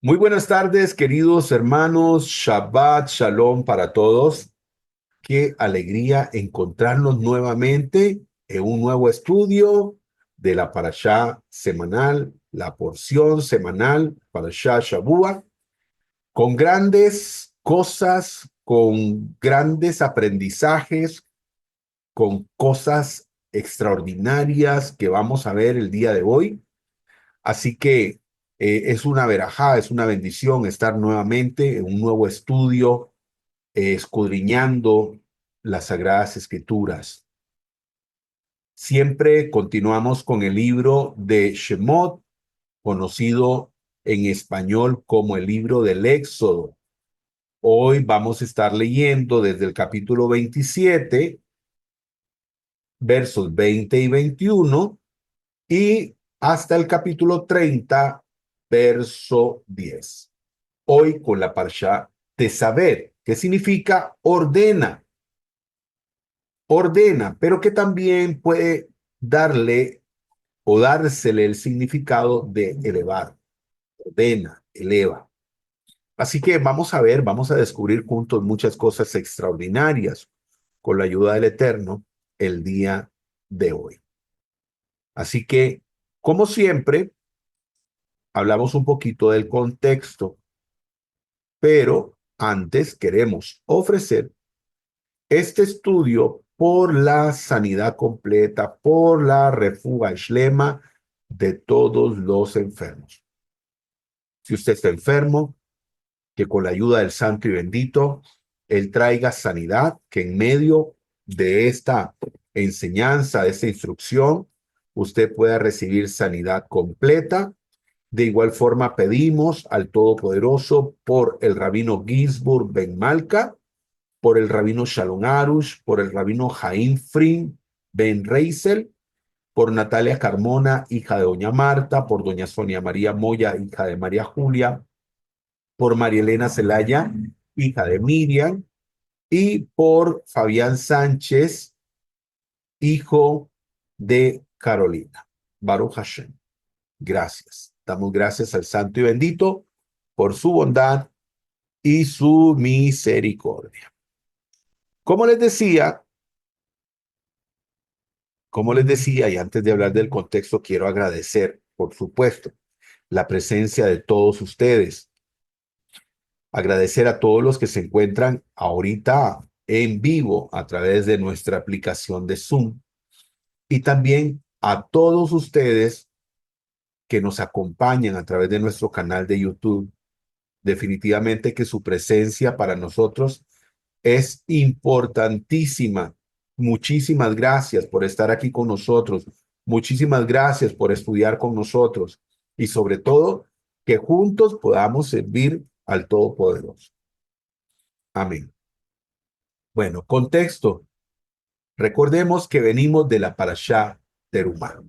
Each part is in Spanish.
Muy buenas tardes, queridos hermanos. Shabbat Shalom para todos. Qué alegría encontrarnos nuevamente en un nuevo estudio de la parashá semanal, la porción semanal, parashá Shabua, con grandes cosas, con grandes aprendizajes, con cosas extraordinarias que vamos a ver el día de hoy. Así que es una verajá, es una bendición estar nuevamente en un nuevo estudio, escudriñando las Sagradas Escrituras. Siempre continuamos con el libro de Shemot, conocido en español como el libro del Éxodo. Hoy vamos a estar leyendo desde el capítulo 27, versos 20 y 21, y hasta el capítulo 30, verso 10. Hoy con la parsha de saber, que significa ordena, ordena, pero que también puede darle o dársele el significado de elevar, ordena, eleva. Así que vamos a ver, vamos a descubrir juntos muchas cosas extraordinarias con la ayuda del Eterno el día de hoy. Así que, como siempre, hablamos un poquito del contexto, pero antes queremos ofrecer este estudio por la sanidad completa, por la refuga shlema de todos los enfermos. Si usted está enfermo, que con la ayuda del Santo y Bendito, Él traiga sanidad, que en medio de esta enseñanza, de esta instrucción, usted pueda recibir sanidad completa. De igual forma, pedimos al Todopoderoso por el rabino Ginsburg Ben Malka, por el rabino Shalom Arush, por el rabino Jaim Frin Ben Reisel, por Natalia Carmona, hija de doña Marta, por doña Sonia María Moya, hija de María Julia, por María Elena Zelaya, hija de Miriam, y por Fabián Sánchez, hijo de Carolina. Baruch Hashem. Gracias. Damos gracias al Santo y Bendito por su bondad y su misericordia. Como les decía, Como les decía, y antes de hablar del contexto, quiero agradecer, por supuesto, la presencia de todos ustedes. Agradecer a todos los que se encuentran ahorita en vivo a través de nuestra aplicación de Zoom y también a todos ustedes que nos acompañan a través de nuestro canal de YouTube. Definitivamente que su presencia para nosotros es importantísima. Muchísimas gracias por estar aquí con nosotros. Muchísimas gracias por estudiar con nosotros. Y sobre todo, que juntos podamos servir al Todopoderoso. Amén. Bueno, contexto. Recordemos que venimos de la Parashá Terumá.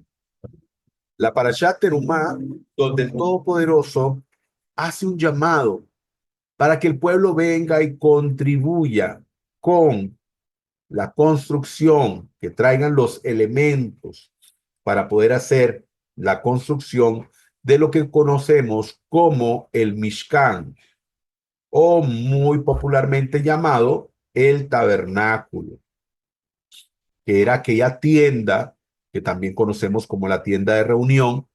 La Parashá Terumá, donde el Todopoderoso hace un llamado para que el pueblo venga y contribuya con la construcción, que traigan los elementos para poder hacer la construcción de lo que conocemos como el Mishkan, o muy popularmente llamado el tabernáculo, que era aquella tienda que también conocemos como la tienda de reunión,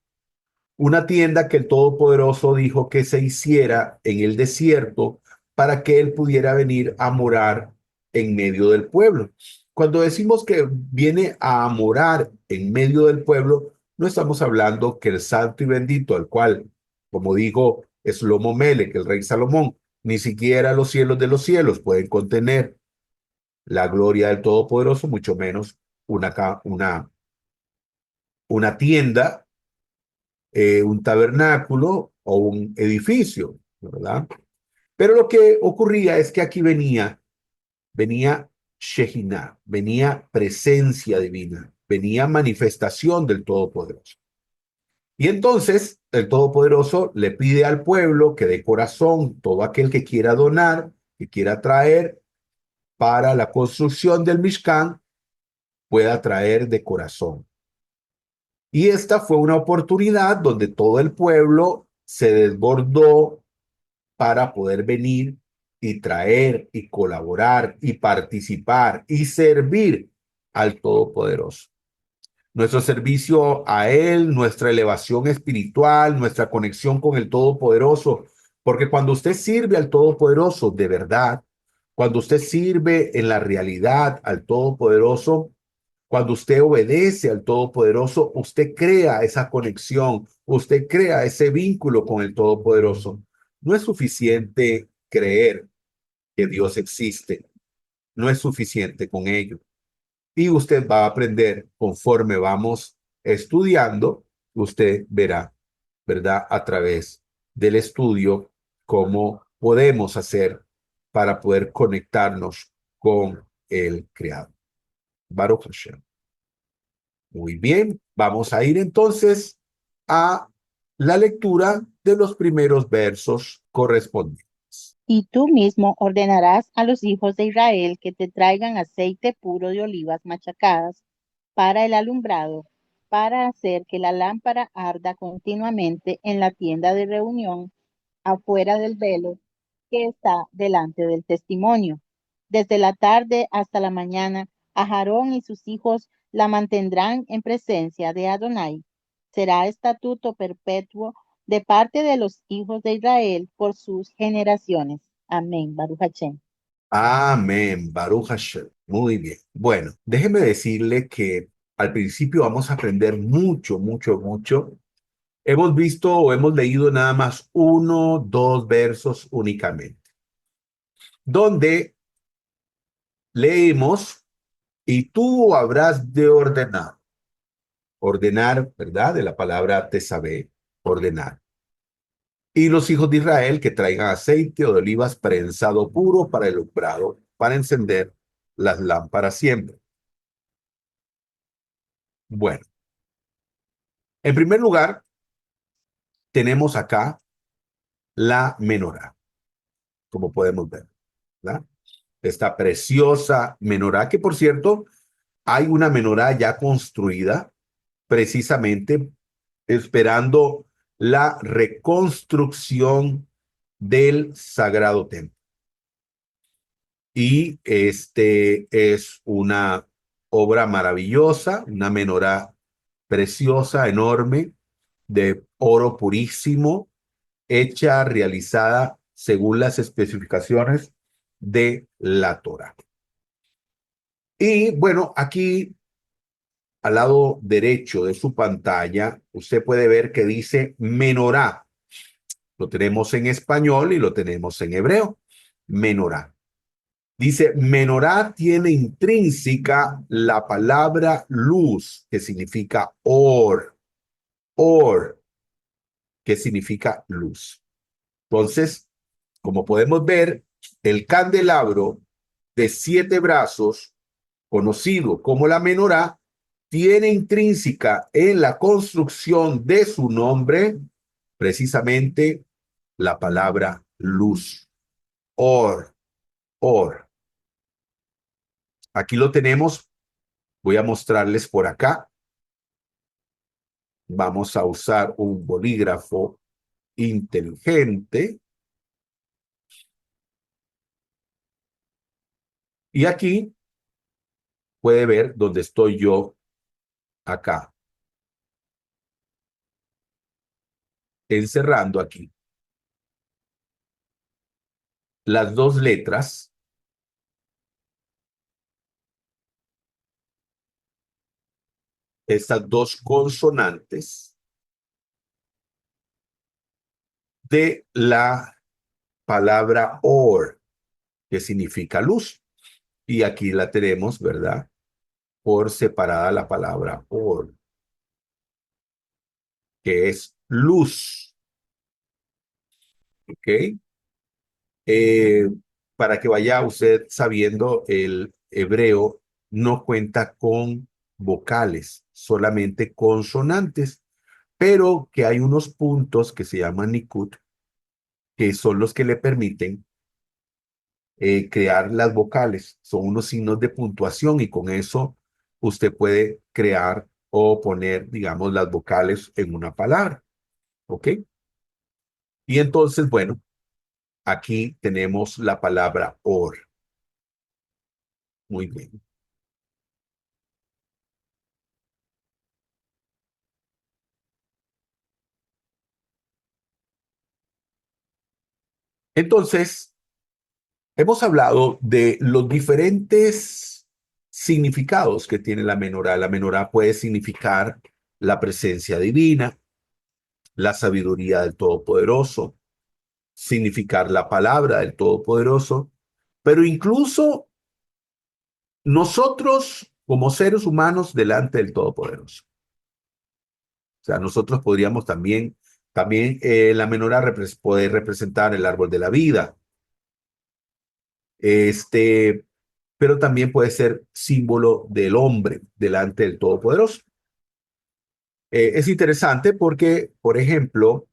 una tienda que el Todopoderoso dijo que se hiciera en el desierto para que él pudiera venir a morar en medio del pueblo. Cuando decimos que viene a morar en medio del pueblo, no estamos hablando que el santo y bendito, al cual, como dijo Shlomo Melech, el rey Salomón, ni siquiera los cielos de los cielos pueden contener la gloria del Todopoderoso, mucho menos una tienda, un tabernáculo o un edificio, ¿verdad? Pero lo que ocurría es que aquí venía Shekinah, venía presencia divina, venía manifestación del Todopoderoso. Y entonces el Todopoderoso le pide al pueblo que de corazón, todo aquel que quiera donar, que quiera traer para la construcción del Mishkan, pueda traer de corazón. Y esta fue una oportunidad donde todo el pueblo se desbordó para poder venir y traer y colaborar y participar y servir al Todopoderoso. Nuestro servicio a Él, nuestra elevación espiritual, nuestra conexión con el Todopoderoso. Porque cuando usted sirve al Todopoderoso de verdad, cuando usted sirve en la realidad al Todopoderoso, cuando usted obedece al Todopoderoso, usted crea esa conexión, usted crea ese vínculo con el Todopoderoso. No es suficiente creer que Dios existe, no es suficiente con ello. Y usted va a aprender conforme vamos estudiando, usted verá, ¿verdad? A través del estudio, cómo podemos hacer para poder conectarnos con el Creador. Baruch Hashem. Muy bien, vamos a ir entonces a la lectura de los primeros versos correspondientes. Y tú mismo ordenarás a los hijos de Israel que te traigan aceite puro de olivas machacadas para el alumbrado, para hacer que la lámpara arda continuamente en la tienda de reunión, afuera del velo que está delante del testimonio. Desde la tarde hasta la mañana, Aarón y sus hijos la mantendrán en presencia de Adonai. Será estatuto perpetuo de parte de los hijos de Israel por sus generaciones. Amén. Baruch Hashem. Amén, Baruch Hashem. Muy bien. Bueno, déjeme decirle que al principio vamos a aprender mucho, mucho, mucho. Hemos visto o hemos leído nada más uno, dos versos únicamente, donde leemos, y tú habrás de ordenar. Ordenar, ¿verdad? De la palabra tesabé, ordenar. Y los hijos de Israel que traigan aceite o de olivas prensado puro para el alumbrado, para encender las lámparas siempre. Bueno, en primer lugar, tenemos acá la menorá, como podemos ver, ¿verdad? Esta preciosa menorá, que por cierto, hay una menorá ya construida precisamente esperando la reconstrucción del Sagrado Templo. Y este es una obra maravillosa, una menorá preciosa, enorme, de oro purísimo, hecha, realizada según las especificaciones de la Torá. Y bueno, aquí al lado derecho de su pantalla, usted puede ver que dice menorá. Lo tenemos en español y lo tenemos en hebreo. Menorá. Dice, menorá tiene intrínseca la palabra luz, que significa or, que significa luz. Entonces, como podemos ver, el candelabro de 7 brazos, conocido como la menorá, tiene intrínseca en la construcción de su nombre precisamente la palabra luz, or. Aquí lo tenemos, voy a mostrarles por acá. Vamos a usar un bolígrafo inteligente. Y aquí puede ver dónde estoy yo acá, encerrando aquí las dos letras, estas dos consonantes de la palabra or, que significa luz. Y aquí la tenemos, ¿verdad? Por separada la palabra or, que es luz. ¿Ok? Eh, para que vaya usted sabiendo, el hebreo no cuenta con vocales, solamente consonantes, pero que hay unos puntos que se llaman nikud, que son los que le permiten crear las vocales. Son unos signos de puntuación y con eso usted puede crear o poner, digamos, las vocales en una palabra. ¿Ok? Y entonces, bueno. aquí tenemos la palabra or. Muy bien. Entonces, hemos hablado de los diferentes significados que tiene la menorá. La menorá puede significar la presencia divina, la sabiduría del Todopoderoso, significar la palabra del Todopoderoso, pero incluso nosotros como seres humanos delante del Todopoderoso. O sea, nosotros podríamos también la menorá poder representar el árbol de la vida, este, pero también puede ser símbolo del hombre delante del Todopoderoso. Es interesante porque, por ejemplo,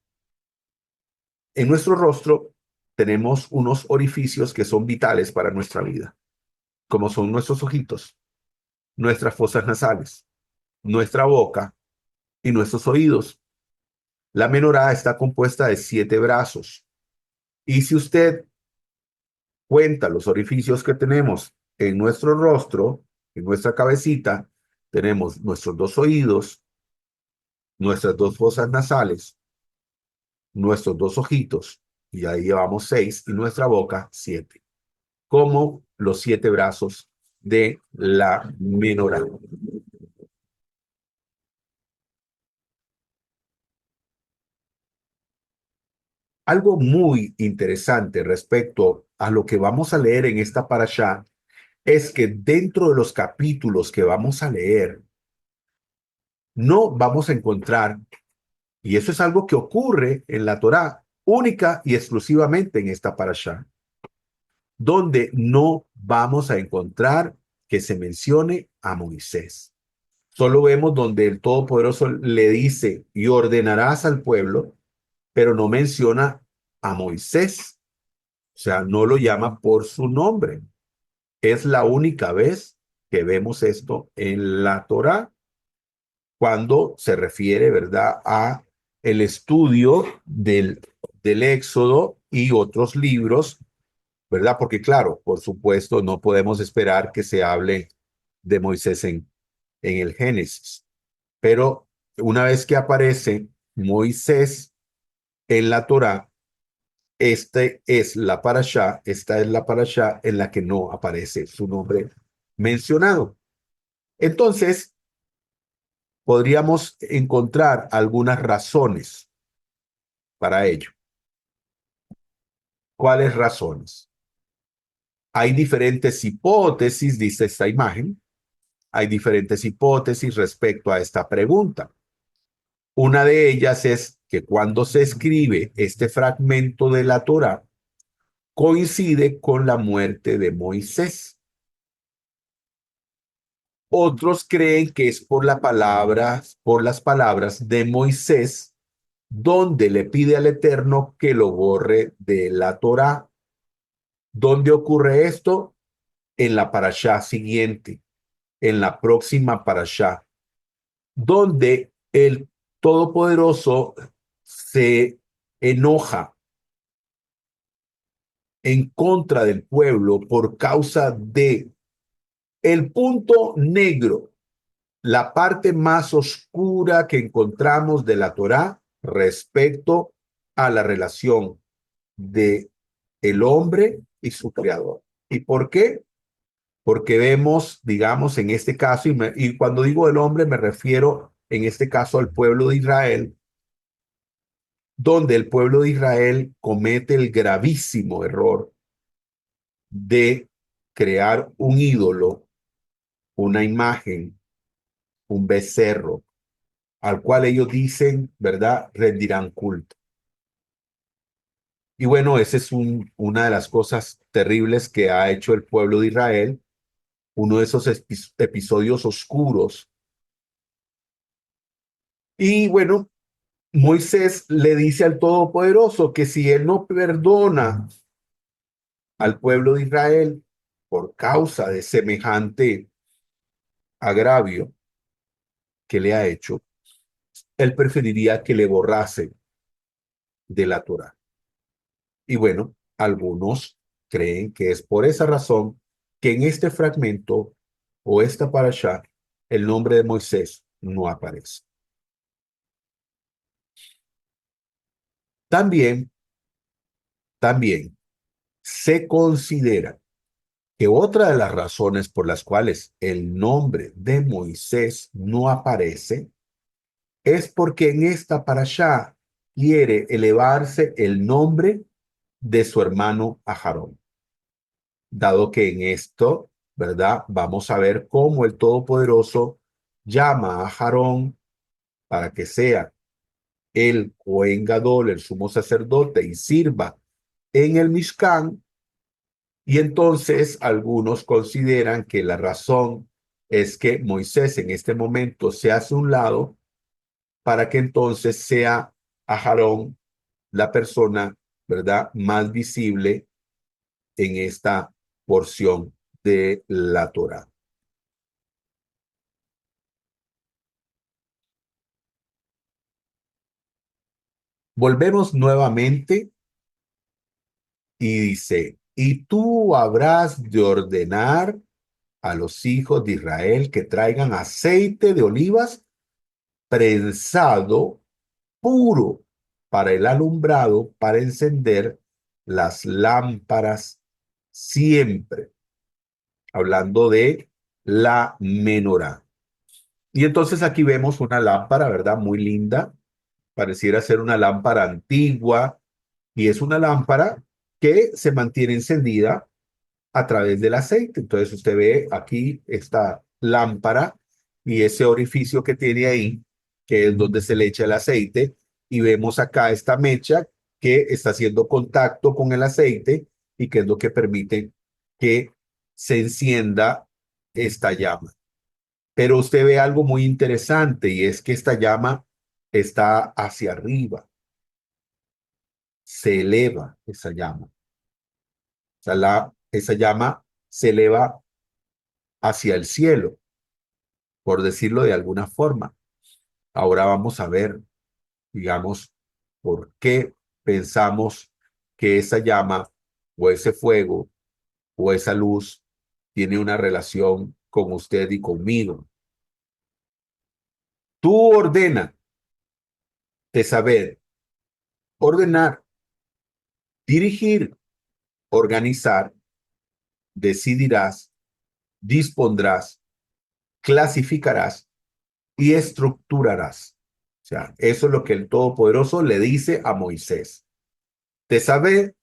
en nuestro rostro tenemos unos orificios que son vitales para nuestra vida, como son nuestros ojitos, nuestras fosas nasales, nuestra boca y nuestros oídos. La menorá está compuesta de 7 brazos. Y si usted cuenta los orificios que tenemos en nuestro rostro, en nuestra cabecita, tenemos nuestros 2 oídos, nuestras 2 fosas nasales, nuestros 2 ojitos, y ahí llevamos 6, y nuestra boca 7, como los 7 brazos de la menorá. Algo muy interesante respecto a lo que vamos a leer en esta parashá es que dentro de los capítulos que vamos a leer, no vamos a encontrar, y eso es algo que ocurre en la Torá, única y exclusivamente en esta parashá, donde no vamos a encontrar que se mencione a Moisés. Solo vemos donde el Todopoderoso le dice y ordenarás al pueblo, pero no menciona a Moisés. O sea, no lo llama por su nombre. Es la única vez que vemos esto en la Torá cuando se refiere, ¿verdad?, a el estudio del Éxodo y otros libros, ¿verdad? Porque claro, por supuesto, no podemos esperar que se hable de Moisés en el Génesis. Pero una vez que aparece Moisés en la Torá, esta es la parashá en la que no aparece su nombre mencionado. Entonces, podríamos encontrar algunas razones para ello. ¿Cuáles razones? Hay diferentes hipótesis, dice esta imagen. Hay diferentes hipótesis respecto a esta pregunta. Una de ellas es que cuando se escribe este fragmento de la Torá, coincide con la muerte de Moisés. Otros creen que es por las palabras de Moisés, donde le pide al Eterno que lo borre de la Torá. ¿Dónde ocurre esto? En la parashá siguiente, en la próxima parashá, donde el Todopoderoso se enoja en contra del pueblo por causa de el punto negro, la parte más oscura que encontramos de la Torá respecto a la relación de el hombre y su creador. ¿Y por qué? Porque vemos, digamos, en este caso, y cuando digo el hombre me refiero en este caso al pueblo de Israel, donde el pueblo de Israel comete el gravísimo error de crear un ídolo, una imagen, un becerro, al cual ellos dicen, ¿verdad?, rendirán culto. Y bueno, esa es una de las cosas terribles que ha hecho el pueblo de Israel, uno de esos episodios oscuros. Y bueno, Moisés le dice al Todopoderoso que si él no perdona al pueblo de Israel por causa de semejante agravio que le ha hecho, él preferiría que le borrase de la Torá. Y bueno, algunos creen que es por esa razón que en este fragmento o esta parashá el nombre de Moisés no aparece. También, también se considera que otra de las razones por las cuales el nombre de Moisés no aparece es porque en esta parashá quiere elevarse el nombre de su hermano Aharón. Dado que en esto, ¿verdad? Vamos a ver cómo el Todopoderoso llama a Aharón para que sea el Cohen Gadol, el sumo sacerdote, y sirva en el Mishkan. Y entonces algunos consideran que la razón es que Moisés en este momento se hace a un lado para que entonces sea Aharón la persona, ¿verdad?, más visible en esta porción de la Torá. Volvemos nuevamente y dice, y tú habrás de ordenar a los hijos de Israel que traigan aceite de olivas prensado puro para el alumbrado, para encender las lámparas siempre, hablando de la menorá. Y entonces aquí vemos una lámpara, ¿verdad? Muy linda, pareciera ser una lámpara antigua, y es una lámpara que se mantiene encendida a través del aceite. Entonces usted ve aquí esta lámpara y ese orificio que tiene ahí, que es donde se le echa el aceite, y vemos acá esta mecha que está haciendo contacto con el aceite y que es lo que permite que se encienda esta llama. Pero usted ve algo muy interesante y es que esta llama está hacia arriba, se eleva esa llama. O sea, esa llama se eleva hacia el cielo, por decirlo de alguna forma. Ahora vamos a ver, digamos, por qué pensamos que esa llama o ese fuego o esa luz tiene una relación con usted y conmigo. Tú ordena de saber, ordenar, dirigir, organizar, decidirás, dispondrás, clasificarás y estructurarás. O sea, eso es lo que el Todopoderoso le dice a Moisés. Te sabe,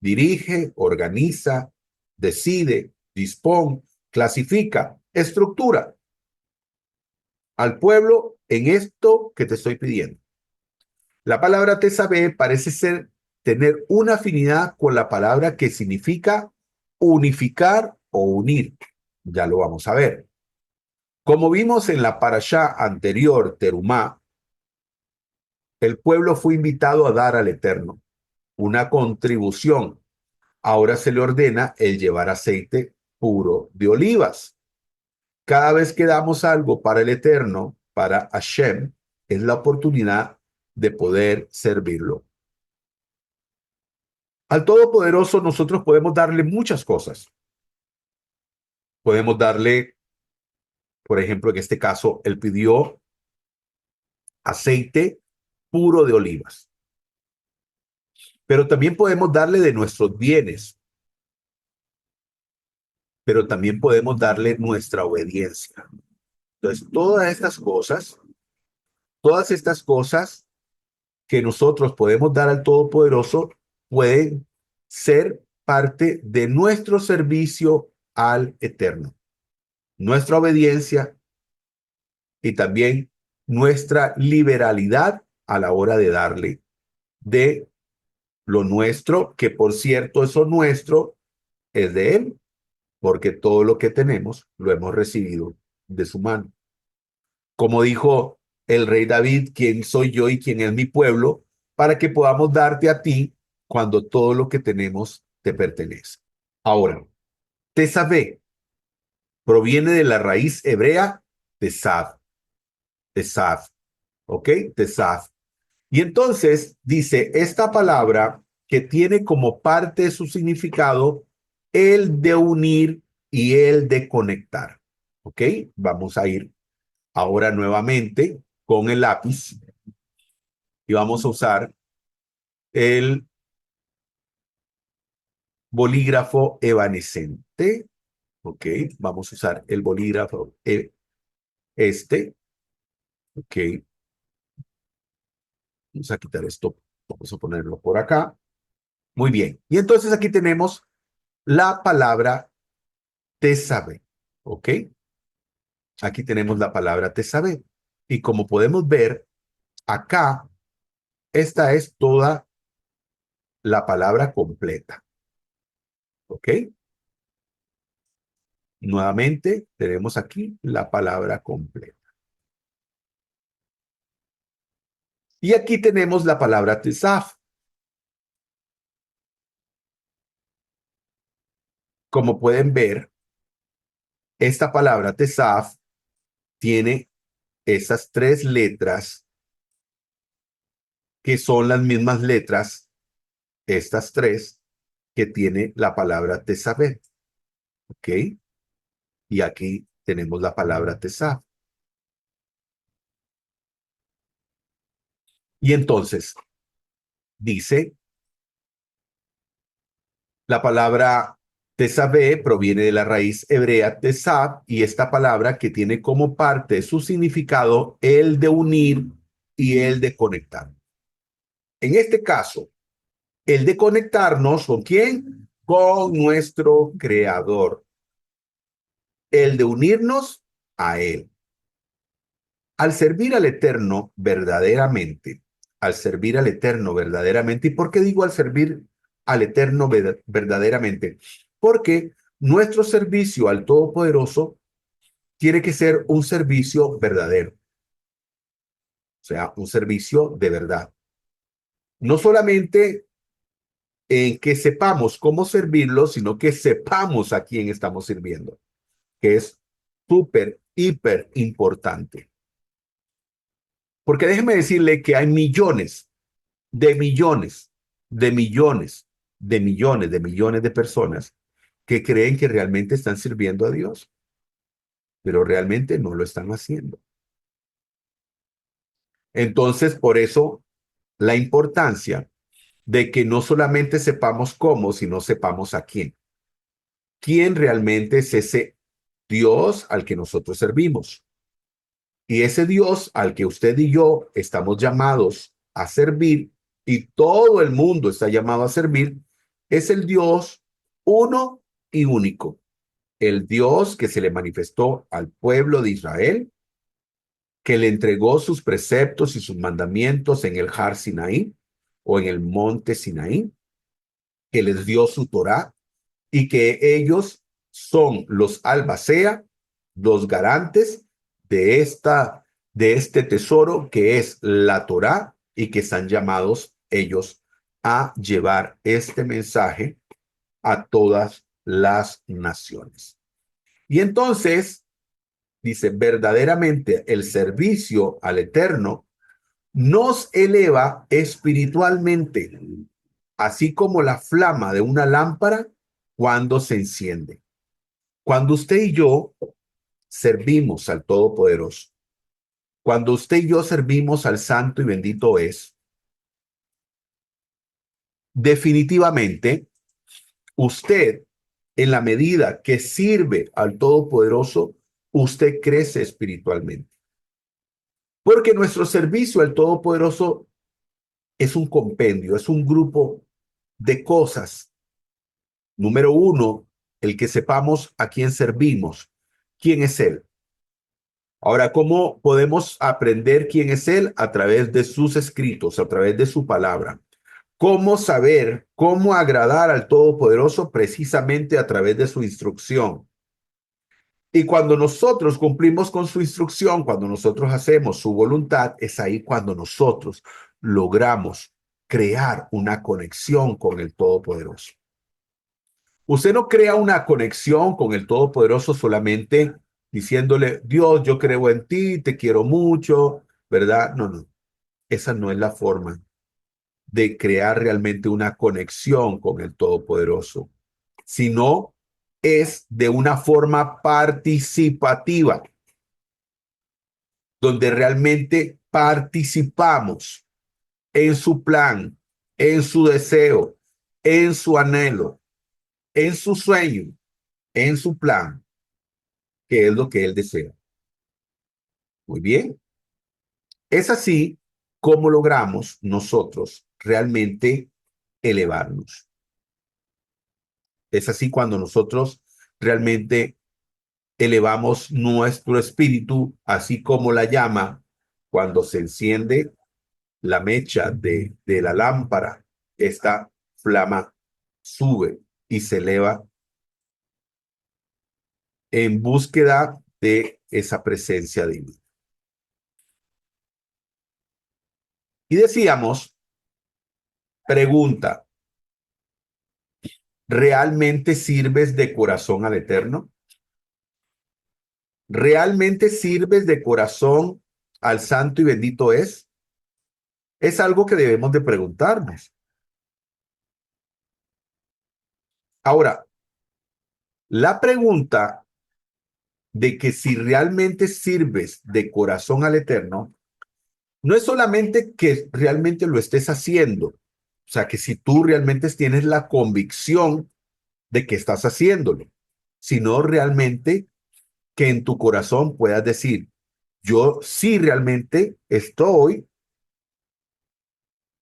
dirige, organiza, decide, dispone, clasifica, estructura al pueblo en esto que te estoy pidiendo. La palabra te sabe parece ser tener una afinidad con la palabra que significa unificar o unir. Ya lo vamos a ver. Como vimos en la parashá anterior, Terumá, el pueblo fue invitado a dar al Eterno una contribución. Ahora se le ordena el llevar aceite puro de olivas. Cada vez que damos algo para el Eterno, para Hashem, es la oportunidad de poder servirlo. Al Todopoderoso nosotros podemos darle muchas cosas. Podemos darle, por ejemplo, en este caso, él pidió aceite puro de olivas. Pero también podemos darle de nuestros bienes, pero también podemos darle nuestra obediencia. Entonces, todas estas cosas que nosotros podemos dar al Todopoderoso pueden ser parte de nuestro servicio al Eterno, nuestra obediencia y también nuestra liberalidad a la hora de darle de lo nuestro, que por cierto, eso nuestro es de Él, porque todo lo que tenemos lo hemos recibido de su mano. Como dijo el rey David, ¿quién soy yo y quién es mi pueblo? Para que podamos darte a ti cuando todo lo que tenemos te pertenece. Ahora, Tesabé proviene de la raíz hebrea Tesav, Tesav, ¿ok? Tesav. Y entonces dice, esta palabra que tiene como parte de su significado el de unir y el de conectar. ¿Ok? Vamos a ir ahora nuevamente con el lápiz y vamos a usar el bolígrafo evanescente. ¿Ok? Vamos a usar el bolígrafo este. ¿Ok? Vamos a quitar esto. Vamos a ponerlo por acá. Muy bien. Y entonces aquí tenemos la palabra tesabe. ¿Ok? Aquí tenemos la palabra tesabe. Y como podemos ver, acá, esta es toda la palabra completa. ¿Ok? Nuevamente, tenemos aquí la palabra completa. Y aquí tenemos la palabra tesaf. Como pueden ver, esta palabra tesaf tiene esas tres letras que son las mismas letras, estas tres, que tiene la palabra tesabé. ¿Ok? Y aquí tenemos la palabra tesaf. Y entonces, dice, la palabra tesabé proviene de la raíz hebrea tesab y esta palabra que tiene como parte de su significado el de unir y el de conectar. En este caso, el de conectarnos con quién? Con nuestro creador. El de unirnos a él. Al servir al Eterno verdaderamente, al servir al Eterno verdaderamente, ¿y por qué digo al servir al Eterno verdaderamente? Porque nuestro servicio al Todopoderoso tiene que ser un servicio verdadero, o sea, un servicio de verdad. No solamente en que sepamos cómo servirlo, sino que sepamos a quién estamos sirviendo, que es súper, hiper importante. Porque déjeme decirle que hay millones de millones, de millones, de millones, de millones de personas que creen que realmente están sirviendo a Dios, pero realmente no lo están haciendo. Entonces, por eso, la importancia de que no solamente sepamos cómo, sino sepamos a quién. ¿Quién realmente es ese Dios al que nosotros servimos? Y ese Dios al que usted y yo estamos llamados a servir, y todo el mundo está llamado a servir, es el Dios uno y único. El Dios que se le manifestó al pueblo de Israel, que le entregó sus preceptos y sus mandamientos en el Har Sinaí o en el monte Sinaí, que les dio su Torá y que ellos son los albacea, los garantes de de este tesoro que es la Torá y que están llamados ellos a llevar este mensaje a todas las naciones. Y entonces, dice, verdaderamente el servicio al Eterno nos eleva espiritualmente, así como la flama de una lámpara cuando se enciende. Cuando usted y yo servimos al Todopoderoso, cuando usted y yo servimos al Santo y Bendito es, definitivamente usted, en la medida que sirve al Todopoderoso, usted crece espiritualmente. Porque nuestro servicio al Todopoderoso es un compendio, es un grupo de cosas. Número uno, el que sepamos a quién servimos, quién es Él. Ahora, ¿cómo podemos aprender quién es Él? A través de sus escritos, a través de su palabra. ¿Cómo saber cómo agradar al Todopoderoso? Precisamente a través de su instrucción. Y cuando nosotros cumplimos con su instrucción, cuando nosotros hacemos su voluntad, es ahí cuando nosotros logramos crear una conexión con el Todopoderoso. Usted no crea una conexión con el Todopoderoso solamente diciéndole, Dios, yo creo en ti, te quiero mucho, ¿verdad? No, no, esa no es la forma de crear realmente una conexión con el Todopoderoso, sino es de una forma participativa, donde realmente participamos en su plan, en su deseo, en su anhelo, en su sueño, en su plan, que es lo que él desea. Muy bien. Es así como logramos nosotros realmente elevarnos. Es así cuando nosotros realmente elevamos nuestro espíritu, así como la llama, cuando se enciende la mecha de la lámpara, esta flama sube y se eleva en búsqueda de esa presencia divina. Y decíamos, pregunta, ¿realmente sirves de corazón al Eterno? ¿Realmente sirves de corazón al Santo y bendito es? Es algo que debemos de preguntarnos. Ahora, la pregunta de que si realmente sirves de corazón al Eterno, no es solamente que realmente lo estés haciendo, o sea, que si tú realmente tienes la convicción de que estás haciéndolo, sino realmente que en tu corazón puedas decir, yo sí realmente estoy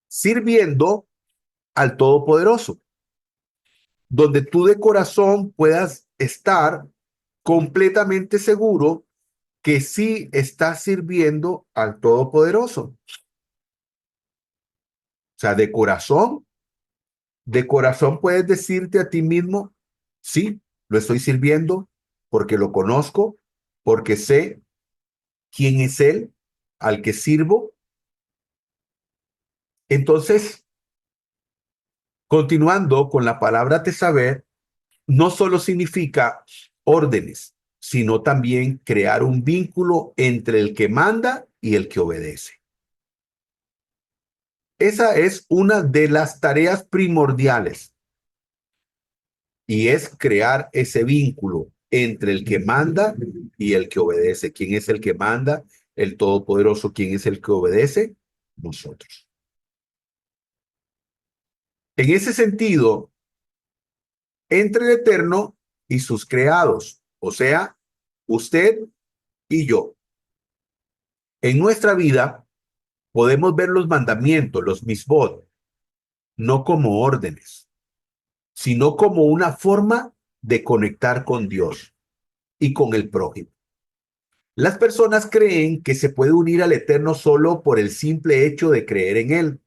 sirviendo al Todopoderoso, donde tú de corazón puedas estar completamente seguro que sí estás sirviendo al Todopoderoso. O sea, de corazón puedes decirte a ti mismo, sí, lo estoy sirviendo porque lo conozco, porque sé quién es Él al que sirvo. Entonces, continuando con la palabra saber, no solo significa órdenes, sino también crear un vínculo entre el que manda y el que obedece. Esa es una de las tareas primordiales y es crear ese vínculo entre el que manda y el que obedece. ¿Quién es el que manda? El Todopoderoso. ¿Quién es el que obedece? Nosotros. En ese sentido, entre el Eterno y sus creados, o sea, usted y yo. En nuestra vida podemos ver los mandamientos, los misbot, no como órdenes, sino como una forma de conectar con Dios y con el prójimo. Las personas creen que se puede unir al Eterno solo por el simple hecho de creer en Él,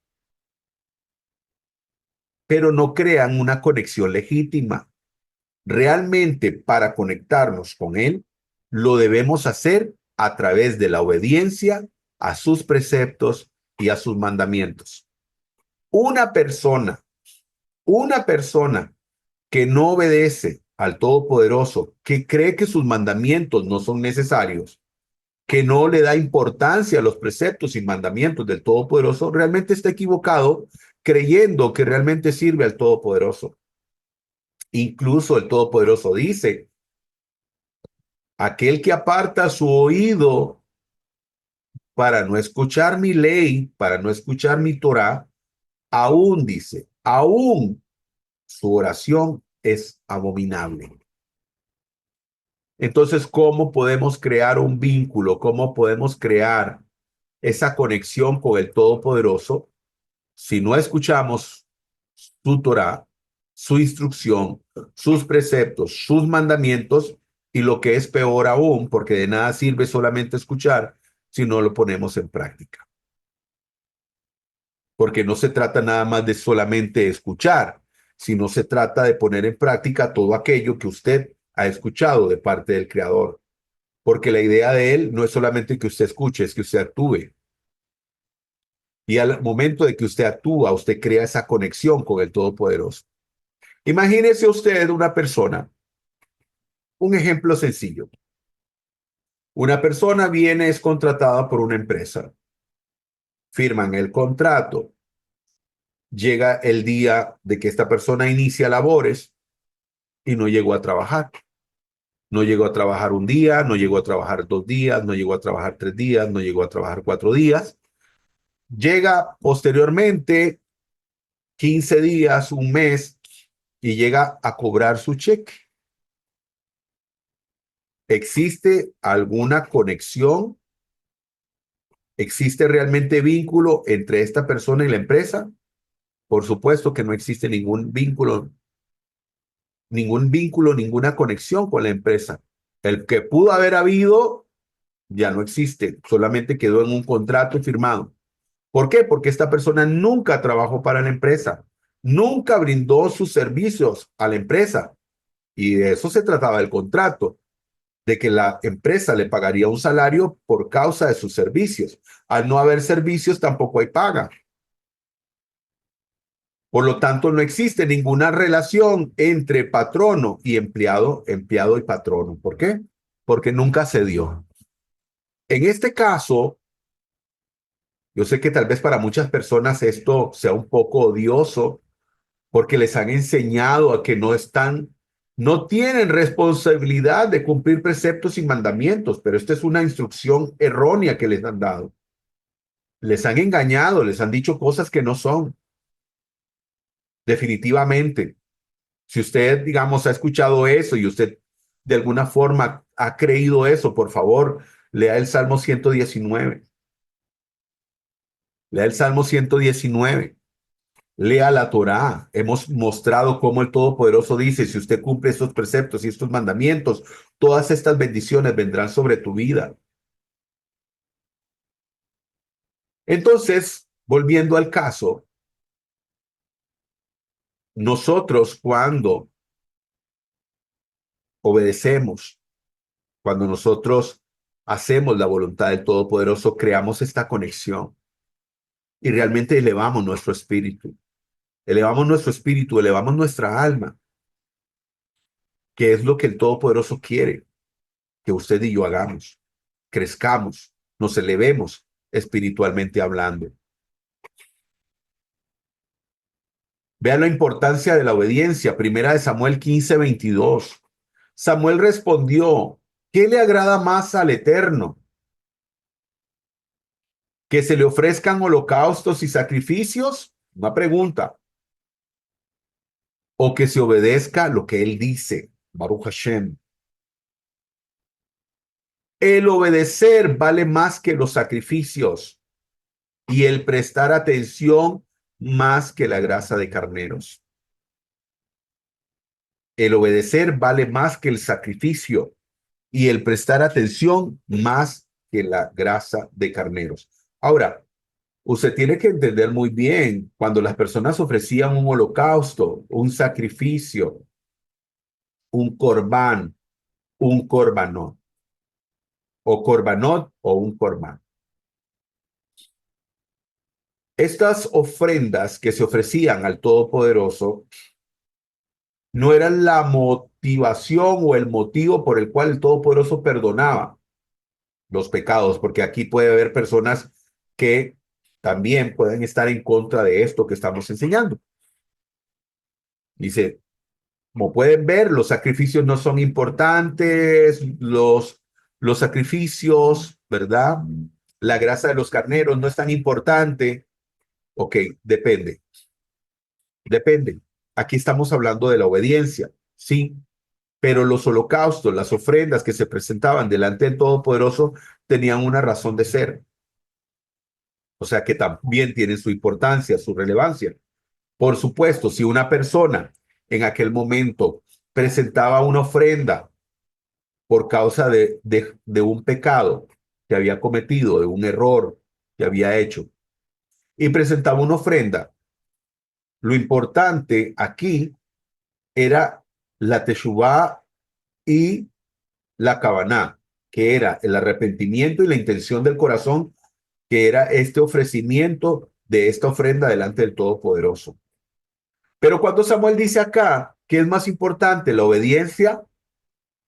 pero no crean una conexión legítima. Realmente, para conectarnos con Él, lo debemos hacer a través de la obediencia a sus preceptos y a sus mandamientos. Una persona, una persona que no obedece al Todopoderoso, que cree que sus mandamientos no son necesarios, que no le da importancia a los preceptos y mandamientos del Todopoderoso, realmente está equivocado creyendo que realmente sirve al Todopoderoso. Incluso el Todopoderoso dice, aquel que aparta su oído para no escuchar mi ley, para no escuchar mi Torah, aún dice, aún su oración es abominable. Entonces, ¿cómo podemos crear un vínculo? ¿Cómo podemos crear esa conexión con el Todopoderoso si no escuchamos su Torah, su instrucción, sus preceptos, sus mandamientos y lo que es peor aún, porque de nada sirve solamente escuchar si no lo ponemos en práctica? Porque no se trata nada más de solamente escuchar, sino se trata de poner en práctica todo aquello que usted ha escuchado de parte del Creador. Porque la idea de él no es solamente que usted escuche, es que usted actúe. Y al momento de que usted actúa, usted crea esa conexión con el Todopoderoso. Imagínese usted una persona, un ejemplo sencillo. Una persona viene, es contratada por una empresa, firman el contrato, llega el día de que esta persona inicia labores y no llegó a trabajar. No llegó a trabajar un día, no llegó a trabajar 2 días, no llegó a trabajar 3 días, no llegó a trabajar 4 días. Llega posteriormente 15 días, un mes, y llega a cobrar su cheque. ¿Existe alguna conexión? ¿Existe realmente vínculo entre esta persona y la empresa? Por supuesto que no existe ninguna conexión con la empresa. El que pudo haber habido ya no existe, solamente quedó en un contrato firmado. ¿Por qué? Porque esta persona nunca trabajó para la empresa, nunca brindó sus servicios a la empresa. Y de eso se trataba el contrato, de que la empresa le pagaría un salario por causa de sus servicios. Al no haber servicios, tampoco hay paga. Por lo tanto, no existe ninguna relación entre patrono y empleado, empleado y patrono. ¿Por qué? Porque nunca se dio. En este caso, yo sé que tal vez para muchas personas esto sea un poco odioso porque les han enseñado a que no tienen responsabilidad de cumplir preceptos y mandamientos, pero esta es una instrucción errónea que les han dado. Les han engañado, les han dicho cosas que no son. Definitivamente. Si usted, digamos, ha escuchado eso y usted de alguna forma ha creído eso, por favor, lea el Salmo 119. Lea el Salmo 119. Lea la Torá. Hemos mostrado cómo el Todopoderoso dice, si usted cumple estos preceptos y estos mandamientos, todas estas bendiciones vendrán sobre tu vida. Entonces, volviendo al caso, nosotros cuando obedecemos, cuando nosotros hacemos la voluntad del Todopoderoso, creamos esta conexión y realmente elevamos nuestro espíritu, elevamos nuestra alma, que es lo que el Todopoderoso quiere que usted y yo hagamos, crezcamos, nos elevemos espiritualmente hablando. Vean la importancia de la obediencia. Primera de Samuel 15:22. Samuel respondió, ¿qué le agrada más al Eterno? ¿Que se le ofrezcan holocaustos y sacrificios? Una pregunta. ¿O que se obedezca lo que él dice? Baruch Hashem. El obedecer vale más que los sacrificios y el prestar atención más que la grasa de carneros. El obedecer vale más que el sacrificio y el prestar atención más que la grasa de carneros. Ahora, usted tiene que entender muy bien cuando las personas ofrecían un holocausto, un sacrificio, un corbán, un corbanot, o corbanot o un corbán. Estas ofrendas que se ofrecían al Todopoderoso no eran la motivación o el motivo por el cual el Todopoderoso perdonaba los pecados, porque aquí puede haber personas que también pueden estar en contra de esto que estamos enseñando. Dice, como pueden ver, los sacrificios no son importantes, los sacrificios, ¿verdad? La grasa de los carneros no es tan importante. Ok, depende. Aquí estamos hablando de la obediencia, sí, pero los holocaustos, las ofrendas que se presentaban delante del Todopoderoso tenían una razón de ser. O sea que también tienen su importancia, su relevancia. Por supuesto, si una persona en aquel momento presentaba una ofrenda por causa de un pecado que había cometido, de un error que había hecho, y presentaba una ofrenda, lo importante aquí era la teshuvá y la kavaná, que era el arrepentimiento y la intención del corazón, que era este ofrecimiento de esta ofrenda delante del Todopoderoso. Pero cuando Samuel dice acá que es más importante la obediencia,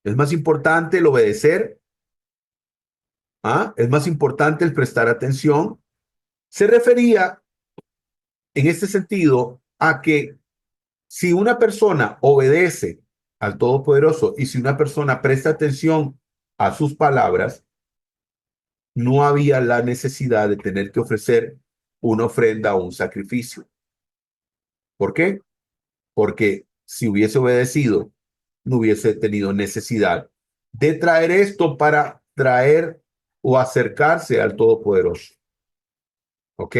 es más importante el obedecer, ¿ah? Es más importante el prestar atención, se refería en este sentido a que si una persona obedece al Todopoderoso y si una persona presta atención a sus palabras, no había la necesidad de tener que ofrecer una ofrenda o un sacrificio. ¿Por qué? Porque si hubiese obedecido, no hubiese tenido necesidad de traer esto para traer o acercarse al Todopoderoso. ¿Ok?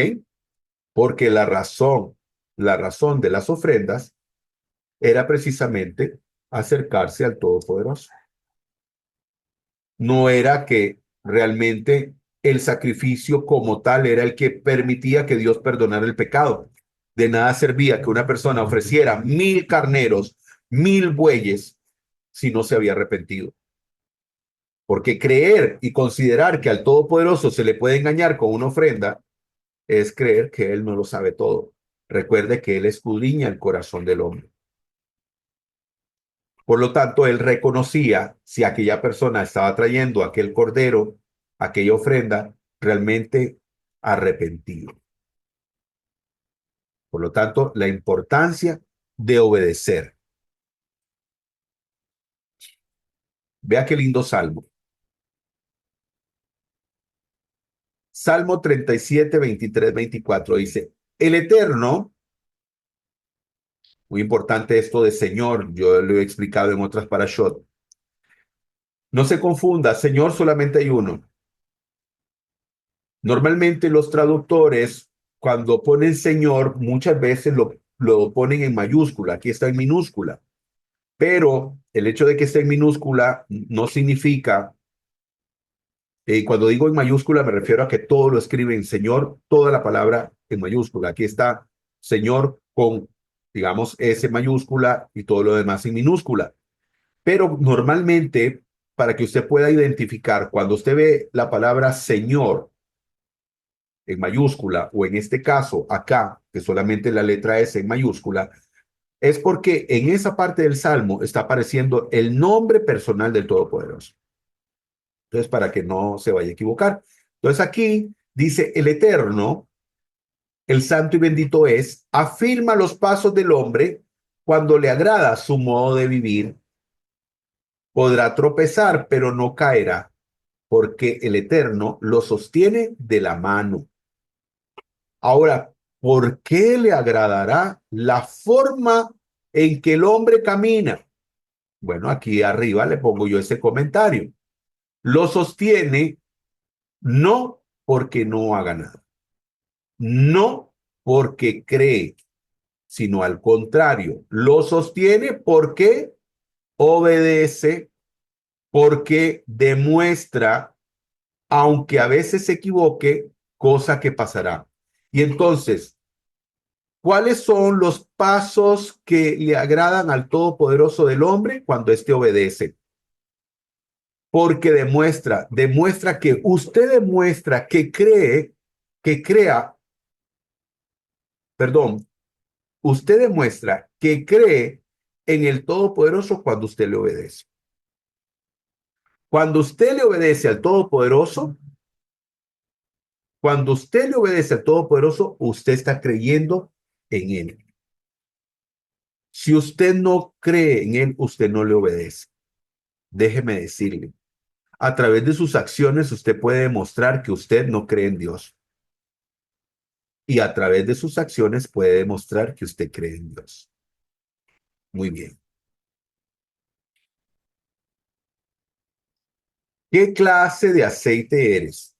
Porque la razón de las ofrendas era precisamente acercarse al Todopoderoso. No era que realmente el sacrificio como tal era el que permitía que Dios perdonara el pecado. De nada servía que una persona ofreciera 1000 carneros, 1000 bueyes, si no se había arrepentido. Porque creer y considerar que al Todopoderoso se le puede engañar con una ofrenda es creer que Él no lo sabe todo. Recuerde que Él escudriña el corazón del hombre. Por lo tanto, Él reconocía si aquella persona estaba trayendo aquel cordero, aquella ofrenda, realmente arrepentido. Por lo tanto, la importancia de obedecer. Vea qué lindo salmo. Salmo 37, 23, 24 dice, el Eterno, muy importante esto de Señor, yo lo he explicado en otras parashot, no se confunda, Señor solamente hay uno. Normalmente los traductores, cuando ponen Señor, muchas veces lo ponen en mayúscula, aquí está en minúscula, pero el hecho de que esté en minúscula no significa, cuando digo en mayúscula me refiero a que todo lo escriben Señor, toda la palabra en mayúscula. Aquí está Señor con, digamos, S mayúscula y todo lo demás en minúscula. Pero normalmente, para que usted pueda identificar, cuando usted ve la palabra Señor en mayúscula o en este caso acá, que solamente la letra S en mayúscula, es porque en esa parte del Salmo está apareciendo el nombre personal del Todopoderoso. Entonces, para que no se vaya a equivocar. Entonces aquí dice el Eterno, el Santo y bendito es, afirma los pasos del hombre cuando le agrada su modo de vivir. Podrá tropezar, pero no caerá, porque el Eterno lo sostiene de la mano. Ahora, ¿por qué le agradará la forma en que el hombre camina? Bueno, aquí arriba le pongo yo ese comentario. Lo sostiene no porque no haga nada, no porque cree, sino al contrario, lo sostiene porque obedece, porque demuestra, aunque a veces se equivoque, cosa que pasará. Y entonces, ¿cuáles son los pasos que le agradan al Todopoderoso del hombre cuando éste obedece? Porque demuestra que usted demuestra que crea, perdón, usted demuestra que cree en el Todopoderoso cuando usted le obedece. Cuando usted le obedece al Todopoderoso, cuando usted le obedece al Todopoderoso, usted está creyendo en Él. Si usted no cree en Él, usted no le obedece. Déjeme decirle, a través de sus acciones usted puede demostrar que usted no cree en Dios. Y a través de sus acciones puede demostrar que usted cree en Dios. Muy bien. ¿Qué clase de aceite eres?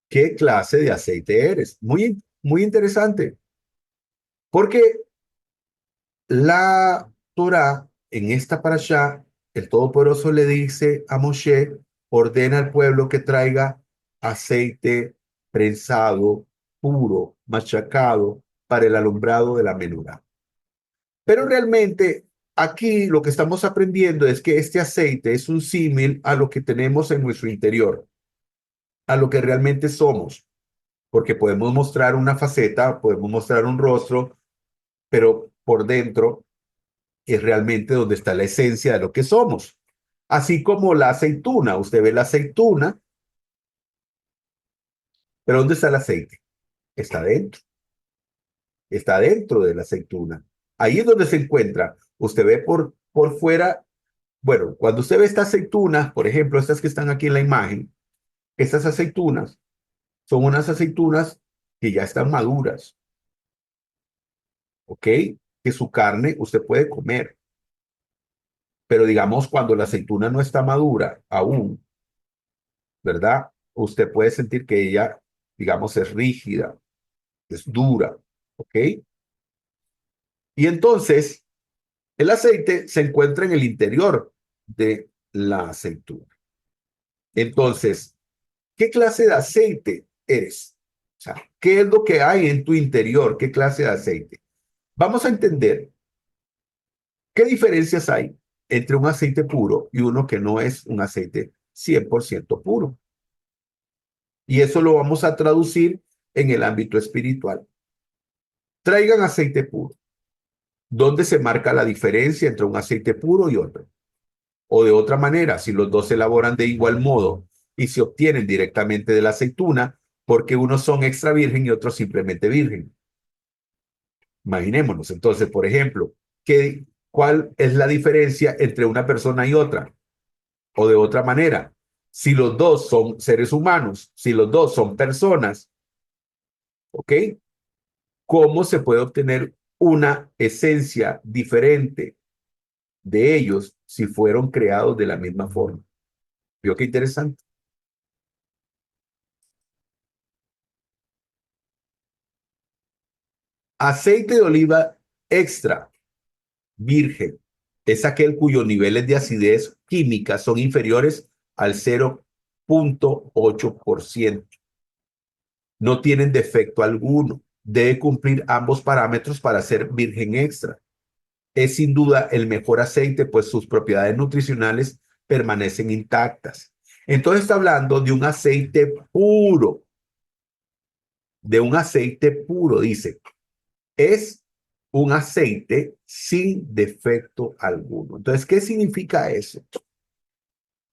¿Qué clase de aceite eres? Muy interesante. Porque la Torá, en esta parashá, el Todopoderoso le dice a Moshe, ordena al pueblo que traiga aceite prensado, puro, machacado, para el alumbrado de la menorá. Pero realmente aquí lo que estamos aprendiendo es que este aceite es un símil a lo que tenemos en nuestro interior, a lo que realmente somos, porque podemos mostrar una faceta, podemos mostrar un rostro, pero por dentro es realmente donde está la esencia de lo que somos. Así como la aceituna, usted ve la aceituna, pero ¿dónde está el aceite? Está dentro. está dentro de la aceituna. Ahí es donde se encuentra. Usted ve por fuera, bueno, cuando usted ve estas aceitunas, por ejemplo, estas que están aquí en la imagen, estas aceitunas son unas aceitunas que ya están maduras, ¿ok? Que su carne usted puede comer. Pero digamos, cuando la aceituna no está madura aún, ¿verdad? Usted puede sentir que ella, digamos, es rígida, es dura, ¿ok? Y entonces, el aceite se encuentra en el interior de la aceituna. Entonces, ¿qué clase de aceite eres? O sea, ¿qué es lo que hay en tu interior? ¿Qué clase de aceite? Vamos a entender qué diferencias hay entre un aceite puro y uno que no es un aceite 100% puro. Y eso lo vamos a traducir en el ámbito espiritual. Traigan aceite puro. ¿Dónde se marca la diferencia entre un aceite puro y otro? O de otra manera, si los dos se elaboran de igual modo y se obtienen directamente de la aceituna, porque unos son extra virgen y otros simplemente virgen. Imaginémonos, entonces, por ejemplo, ¿cuál es la diferencia entre una persona y otra? O de otra manera, si los dos son seres humanos, si los dos son personas, ¿ok? ¿Cómo se puede obtener una esencia diferente de ellos si fueron creados de la misma forma? ¿Vio qué interesante? Aceite de oliva extra virgen es aquel cuyos niveles de acidez química son inferiores al 0,8%. No tienen defecto alguno. Debe cumplir ambos parámetros para ser virgen extra. Es sin duda el mejor aceite, pues sus propiedades nutricionales permanecen intactas. Entonces está hablando de un aceite puro, dice. Es un aceite sin defecto alguno. Entonces, ¿qué significa eso?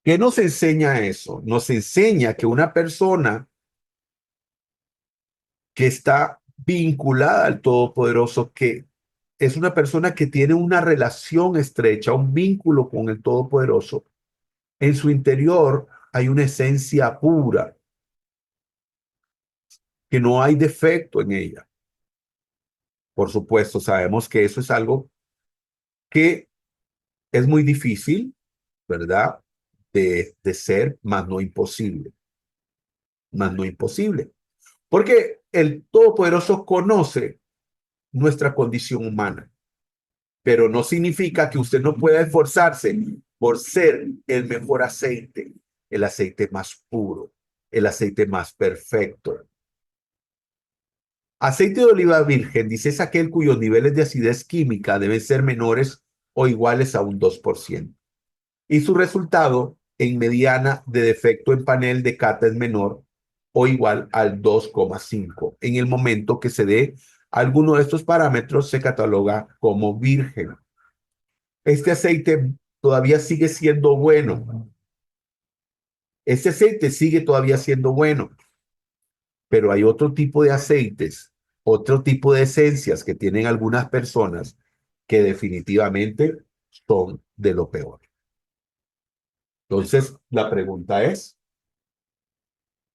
¿Qué nos enseña eso? Nos enseña que una persona que está vinculada al Todopoderoso, que es una persona que tiene una relación estrecha, un vínculo con el Todopoderoso, en su interior hay una esencia pura, que no hay defecto en ella. Por supuesto, sabemos que eso es algo que es muy difícil, ¿verdad? De ser, más no imposible, más no imposible. Porque el Todopoderoso conoce nuestra condición humana, pero no significa que usted no pueda esforzarse por ser el mejor aceite, el aceite más puro, el aceite más perfecto. Aceite de oliva virgen, dice, es aquel cuyos niveles de acidez química deben ser menores o iguales a un 2%. Y su resultado en mediana de defecto en panel de cata es menor o igual al 2,5. En el momento que se dé alguno de estos parámetros, se cataloga como virgen. Este aceite todavía sigue siendo bueno. Este aceite sigue todavía siendo bueno, pero hay otro tipo de aceites, otro tipo de esencias que tienen algunas personas que definitivamente son de lo peor. Entonces, la pregunta es,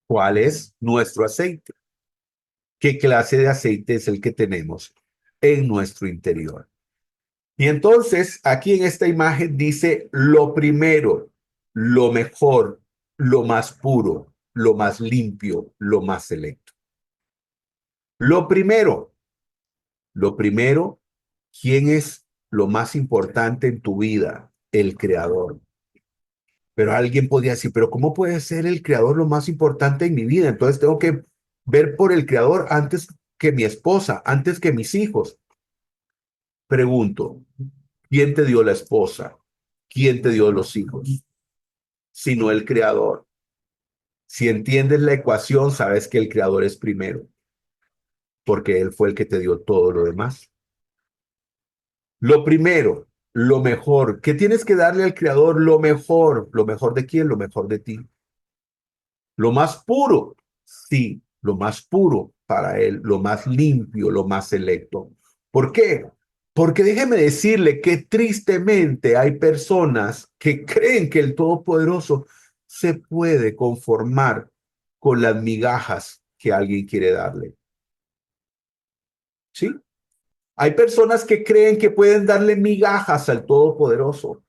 ¿cuál es nuestro aceite? ¿Qué clase de aceite es el que tenemos en nuestro interior? Y entonces, aquí en esta imagen dice lo primero, lo mejor, lo más puro, lo más limpio, lo más selecto. Lo primero, lo primero, ¿quién es lo más importante en tu vida? El creador. Pero alguien podría decir, pero ¿cómo puede ser el creador lo más importante en mi vida? Entonces tengo que ver por el creador antes que mi esposa, antes que mis hijos. Pregunto, ¿quién te dio la esposa? ¿Quién te dio los hijos? Sino el creador. Si entiendes la ecuación, sabes que el creador es primero, porque él fue el que te dio todo lo demás. Lo primero, lo mejor. ¿Qué tienes que darle al creador? Lo mejor. ¿Lo mejor de quién? Lo mejor de ti. Lo más puro. Sí, lo más puro. para Él, lo más limpio, lo más selecto. ¿Por qué? Porque déjeme decirle que tristemente hay personas que creen que el Todopoderoso se puede conformar con las migajas que alguien quiere darle. ¿Sí? Hay personas que creen que pueden darle migajas al Todopoderoso.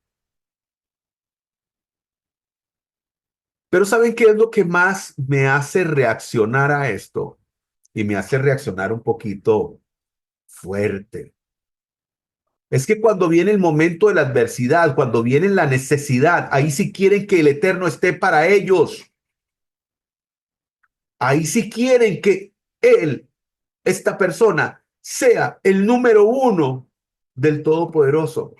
Pero ¿saben qué es lo que más me hace reaccionar a esto? Y me hace reaccionar un poquito fuerte. Es que cuando viene el momento de la adversidad, cuando viene la necesidad, ahí sí quieren que el Eterno esté para ellos. Ahí sí quieren que Él, esta persona, sea el número uno del Todopoderoso.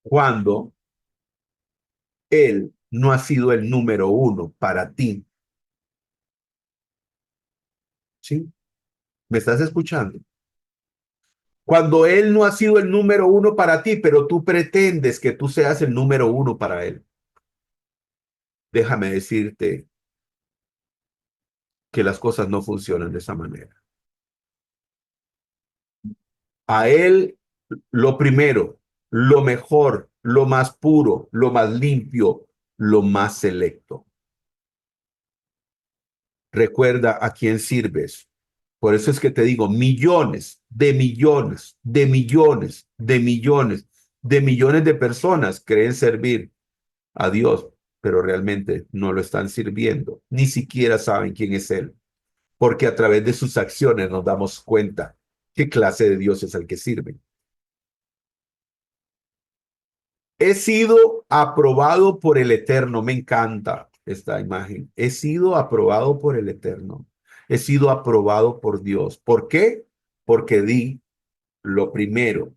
Cuando Él no ha sido el número uno para ti. ¿Sí? ¿Me estás escuchando? Cuando Él no ha sido el número uno para ti, pero tú pretendes que tú seas el número uno para Él. Déjame decirte que las cosas no funcionan de esa manera. A Él lo primero, lo mejor, lo más puro, lo más limpio, lo más selecto. Recuerda a quién sirves. Por eso es que te digo, millones de millones de millones de millones de millones de personas creen servir a Dios, pero realmente no lo están sirviendo. Ni siquiera saben quién es Él, porque a través de sus acciones nos damos cuenta qué clase de Dios es el que sirve. He sido aprobado por el Eterno. Me encanta esta imagen. He sido aprobado por el Eterno. He sido aprobado por Dios. ¿Por qué? Porque di lo primero,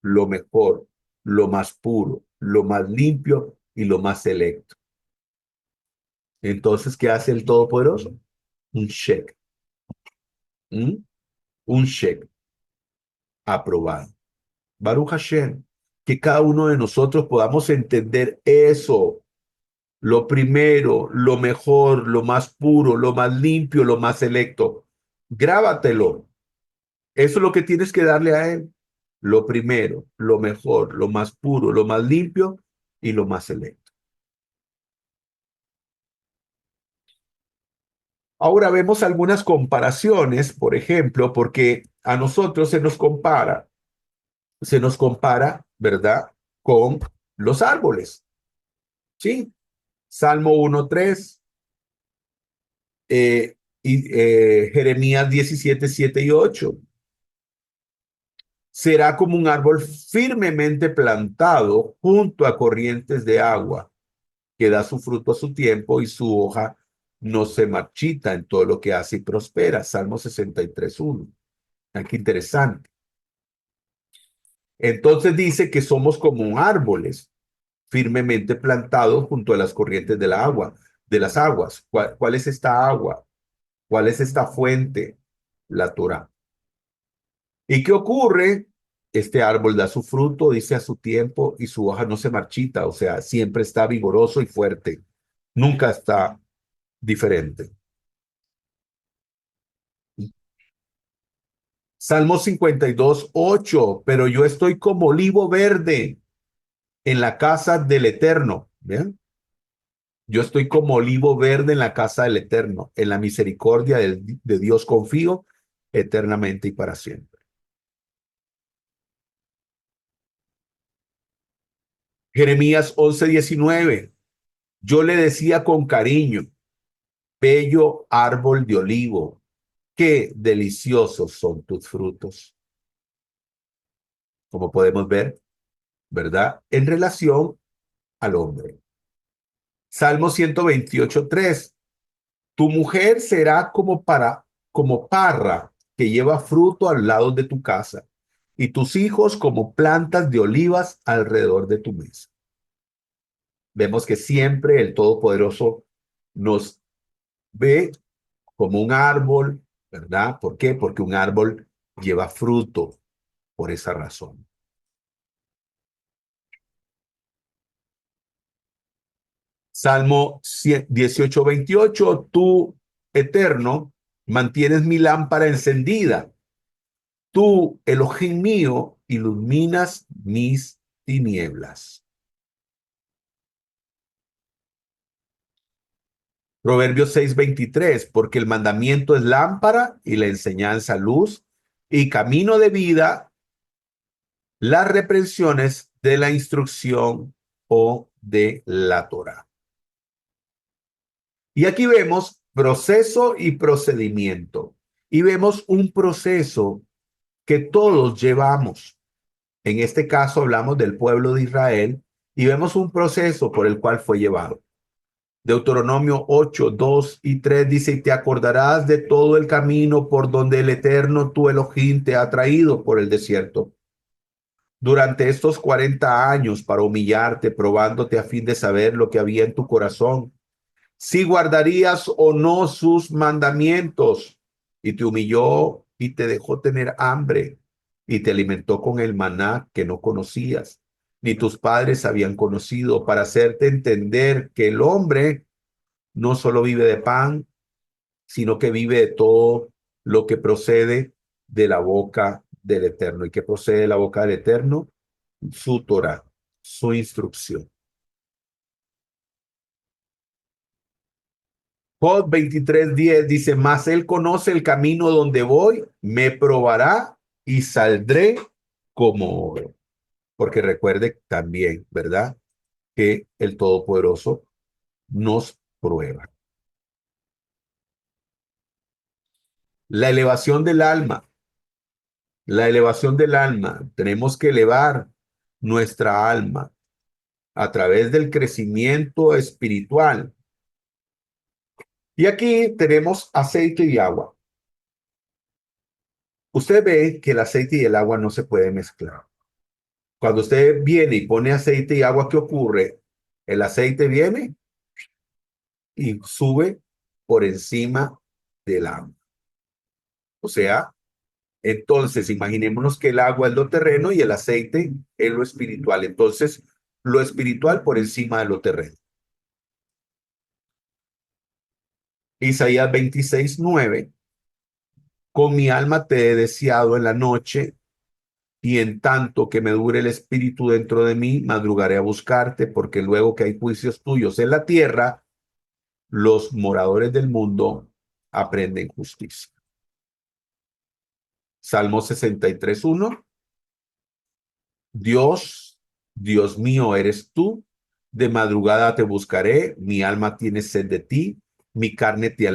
lo mejor, lo más puro, lo más limpio y lo más selecto. Entonces, ¿qué hace el Todopoderoso? Un cheque. ¿Mm? Un cheque aprobado. Baruch Hashem. Que cada uno de nosotros podamos entender eso. Lo primero, lo mejor, lo más puro, lo más limpio, lo más selecto. Grábatelo. Eso es lo que tienes que darle a Él. Lo primero, lo mejor, lo más puro, lo más limpio y lo más selecto. Ahora vemos algunas comparaciones, por ejemplo, porque a nosotros se nos compara, ¿verdad? Con los árboles, ¿sí? Salmo 1:3 Jeremías 17:7 y 8. Será como un árbol firmemente plantado junto a corrientes de agua, que da su fruto a su tiempo y su hoja no se marchita en todo lo que hace y prospera. Salmo 63:1. Qué interesante. Entonces dice que somos como árboles firmemente plantados junto a las corrientes de la agua, de las aguas. ¿Cuál es esta agua? ¿Cuál es esta fuente? La Torá. ¿Y qué ocurre? Este árbol da su fruto, dice a su tiempo, y su hoja no se marchita, o sea, siempre está vigoroso y fuerte. Nunca está diferente. Salmo 52:8. Pero yo estoy como olivo verde en la casa del Eterno. ¿Bien? Yo estoy como olivo verde en la casa del Eterno. En la misericordia de Dios confío eternamente y para siempre. Jeremías 11:19. Yo le decía con cariño, bello árbol de olivo, qué deliciosos son tus frutos. Como podemos ver, ¿verdad? En relación al hombre. Salmo 128:3. Tu mujer será como parra que lleva fruto al lado de tu casa, y tus hijos como plantas de olivas alrededor de tu mesa. Vemos que siempre el Todopoderoso nos ve como un árbol, ¿verdad? ¿Por qué? Porque un árbol lleva fruto por esa razón. Salmo 18:28, tú, eterno, Mantienes mi lámpara encendida. Tú, Elohim mío, iluminas mis tinieblas. Proverbios 6:23, porque el mandamiento es lámpara y la enseñanza luz y camino de vida, las reprensiones de la instrucción o de la Torá. Y aquí vemos proceso y procedimiento. Y vemos un proceso que todos llevamos. En este caso hablamos del pueblo de Israel y vemos un proceso por el cual fue llevado. Deuteronomio 8:2 y 3 dice, y te acordarás de todo el camino por donde el Eterno tu Elohim te ha traído por el desierto durante estos 40 años para humillarte, probándote a fin de saber lo que había en tu corazón, si guardarías o no sus mandamientos. Y te humilló y te dejó tener hambre y te alimentó con el maná que no conocías, ni tus padres habían conocido, para hacerte entender que el hombre no solo vive de pan, sino que vive de todo lo que procede de la boca del Eterno. ¿Y que procede de la boca del Eterno? Su Torah, su instrucción. Job 23:10 dice, mas él conoce el camino donde voy, me probará y saldré como oro. Porque recuerde también, ¿verdad? Que el Todopoderoso nos prueba. La elevación del alma. La elevación del alma. Tenemos que elevar nuestra alma a través del crecimiento espiritual. Y aquí tenemos aceite y agua. Usted ve que el aceite y el agua no se pueden mezclar. Cuando usted viene y pone aceite y agua, ¿qué ocurre? El aceite viene y sube por encima del agua. O sea, entonces imaginémonos que el agua es lo terreno y el aceite es lo espiritual. Entonces, lo espiritual por encima de lo terreno. Isaías 26:9. Con mi alma te he deseado en la noche, y en tanto que me dure el espíritu dentro de mí, madrugaré a buscarte, porque luego que hay juicios tuyos en la tierra, los moradores del mundo aprenden justicia. Salmo 63:1. Dios, Dios mío eres tú, de madrugada te buscaré, mi alma tiene sed de ti, mi carne te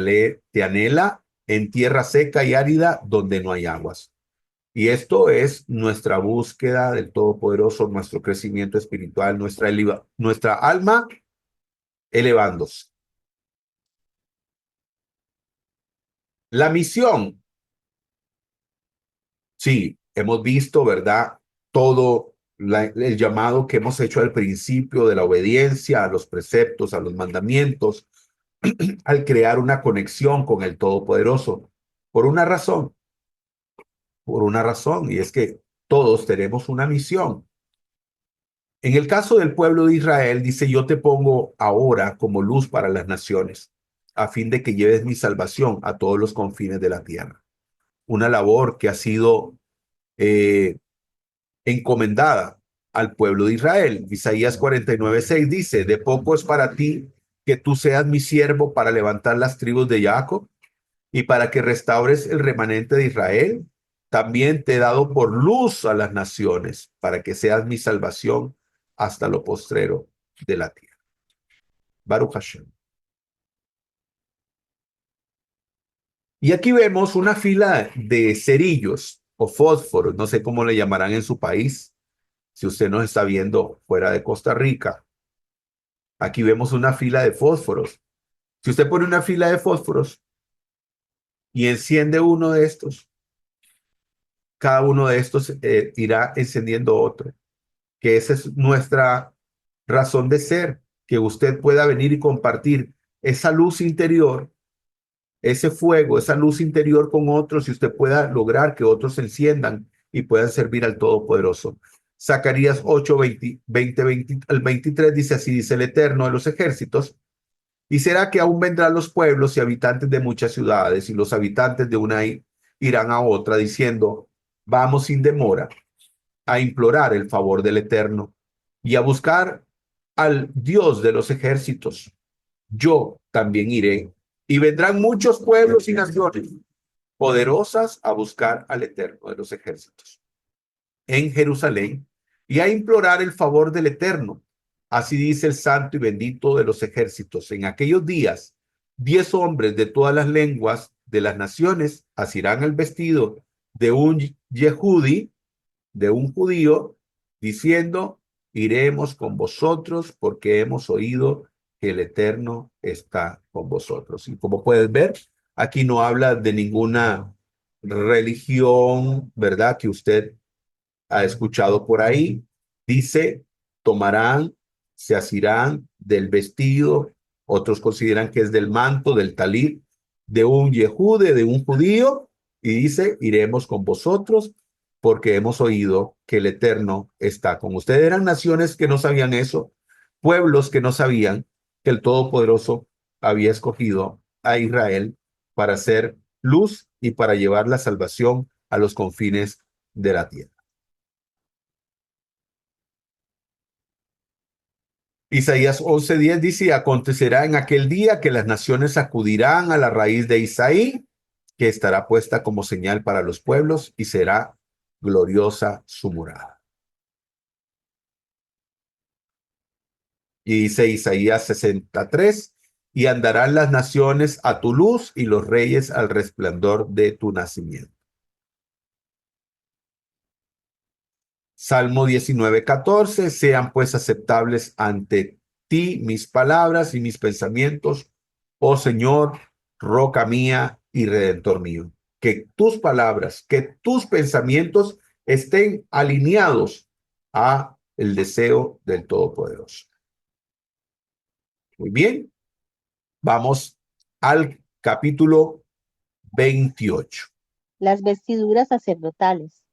anhela en tierra seca y árida donde no hay aguas. Y esto es nuestra búsqueda del Todopoderoso, nuestro crecimiento espiritual, nuestra alma elevándose. La misión, sí, hemos visto, ¿verdad? Todo el llamado que hemos hecho al principio de la obediencia a los preceptos, a los mandamientos, al crear una conexión con el Todopoderoso, por una razón, y es que todos tenemos una misión. En el caso del pueblo de Israel, dice, yo te pongo ahora como luz para las naciones, a fin de que lleves mi salvación a todos los confines de la tierra. Una labor que ha sido eh, encomendada al pueblo de Israel. Isaías 49:6 dice, de poco es para ti que tú seas mi siervo para levantar las tribus de Jacob y para que restaures el remanente de Israel. También te he dado por luz a las naciones, para que seas mi salvación hasta lo postrero de la tierra. Baruch Hashem. Y aquí vemos una fila de cerillos o fósforos, no sé cómo le llamarán en su país, si usted nos está viendo fuera de Costa Rica. Aquí vemos una fila de fósforos. Si usted pone una fila de fósforos y enciende uno de estos, cada uno de estos irá encendiendo otro. Que esa es nuestra razón de ser, que usted pueda venir y compartir esa luz interior, ese fuego, esa luz interior con otros y usted pueda lograr que otros se enciendan y puedan servir al Todopoderoso. Zacarías 8:20 al 23 dice así, dice el Eterno de los ejércitos, Y será que aún vendrán los pueblos y habitantes de muchas ciudades, y los habitantes de una irán a otra, diciendo, vamos sin demora a implorar el favor del Eterno y a buscar al Dios de los ejércitos. Yo también iré, y vendrán muchos pueblos y naciones poderosas a buscar al Eterno de los ejércitos en Jerusalén y a implorar el favor del Eterno. Así dice el santo y bendito de los ejércitos. En aquellos días, 10 hombres de todas las lenguas de las naciones asirán el vestido de un Yehudí, de un judío, diciendo, iremos con vosotros porque hemos oído que el Eterno está con vosotros. Y como puedes ver, aquí no habla de ninguna religión, ¿verdad? Que usted ha escuchado por ahí. Dice, tomarán, se asirán del vestido, otros consideran que es del manto, del talit, de un yehude, de un judío, y dice, iremos con vosotros porque hemos oído que el Eterno está con ustedes. Eran naciones que no sabían eso, pueblos que no sabían que el Todopoderoso había escogido a Israel para ser luz y para llevar la salvación a los confines de la tierra. Isaías 11:10 dice, acontecerá en aquel día que las naciones acudirán a la raíz de Isaí, que estará puesta como señal para los pueblos y será gloriosa su morada. Y dice Isaías 63, y andarán las naciones a tu luz y los reyes al resplandor de tu nacimiento. Salmo 19:14, sean pues aceptables ante ti mis palabras y mis pensamientos, oh Señor, roca mía y redentor mío. Que tus palabras, que tus pensamientos estén alineados a el deseo del Todopoderoso. Muy bien, vamos al capítulo 28. Las vestiduras sacerdotales.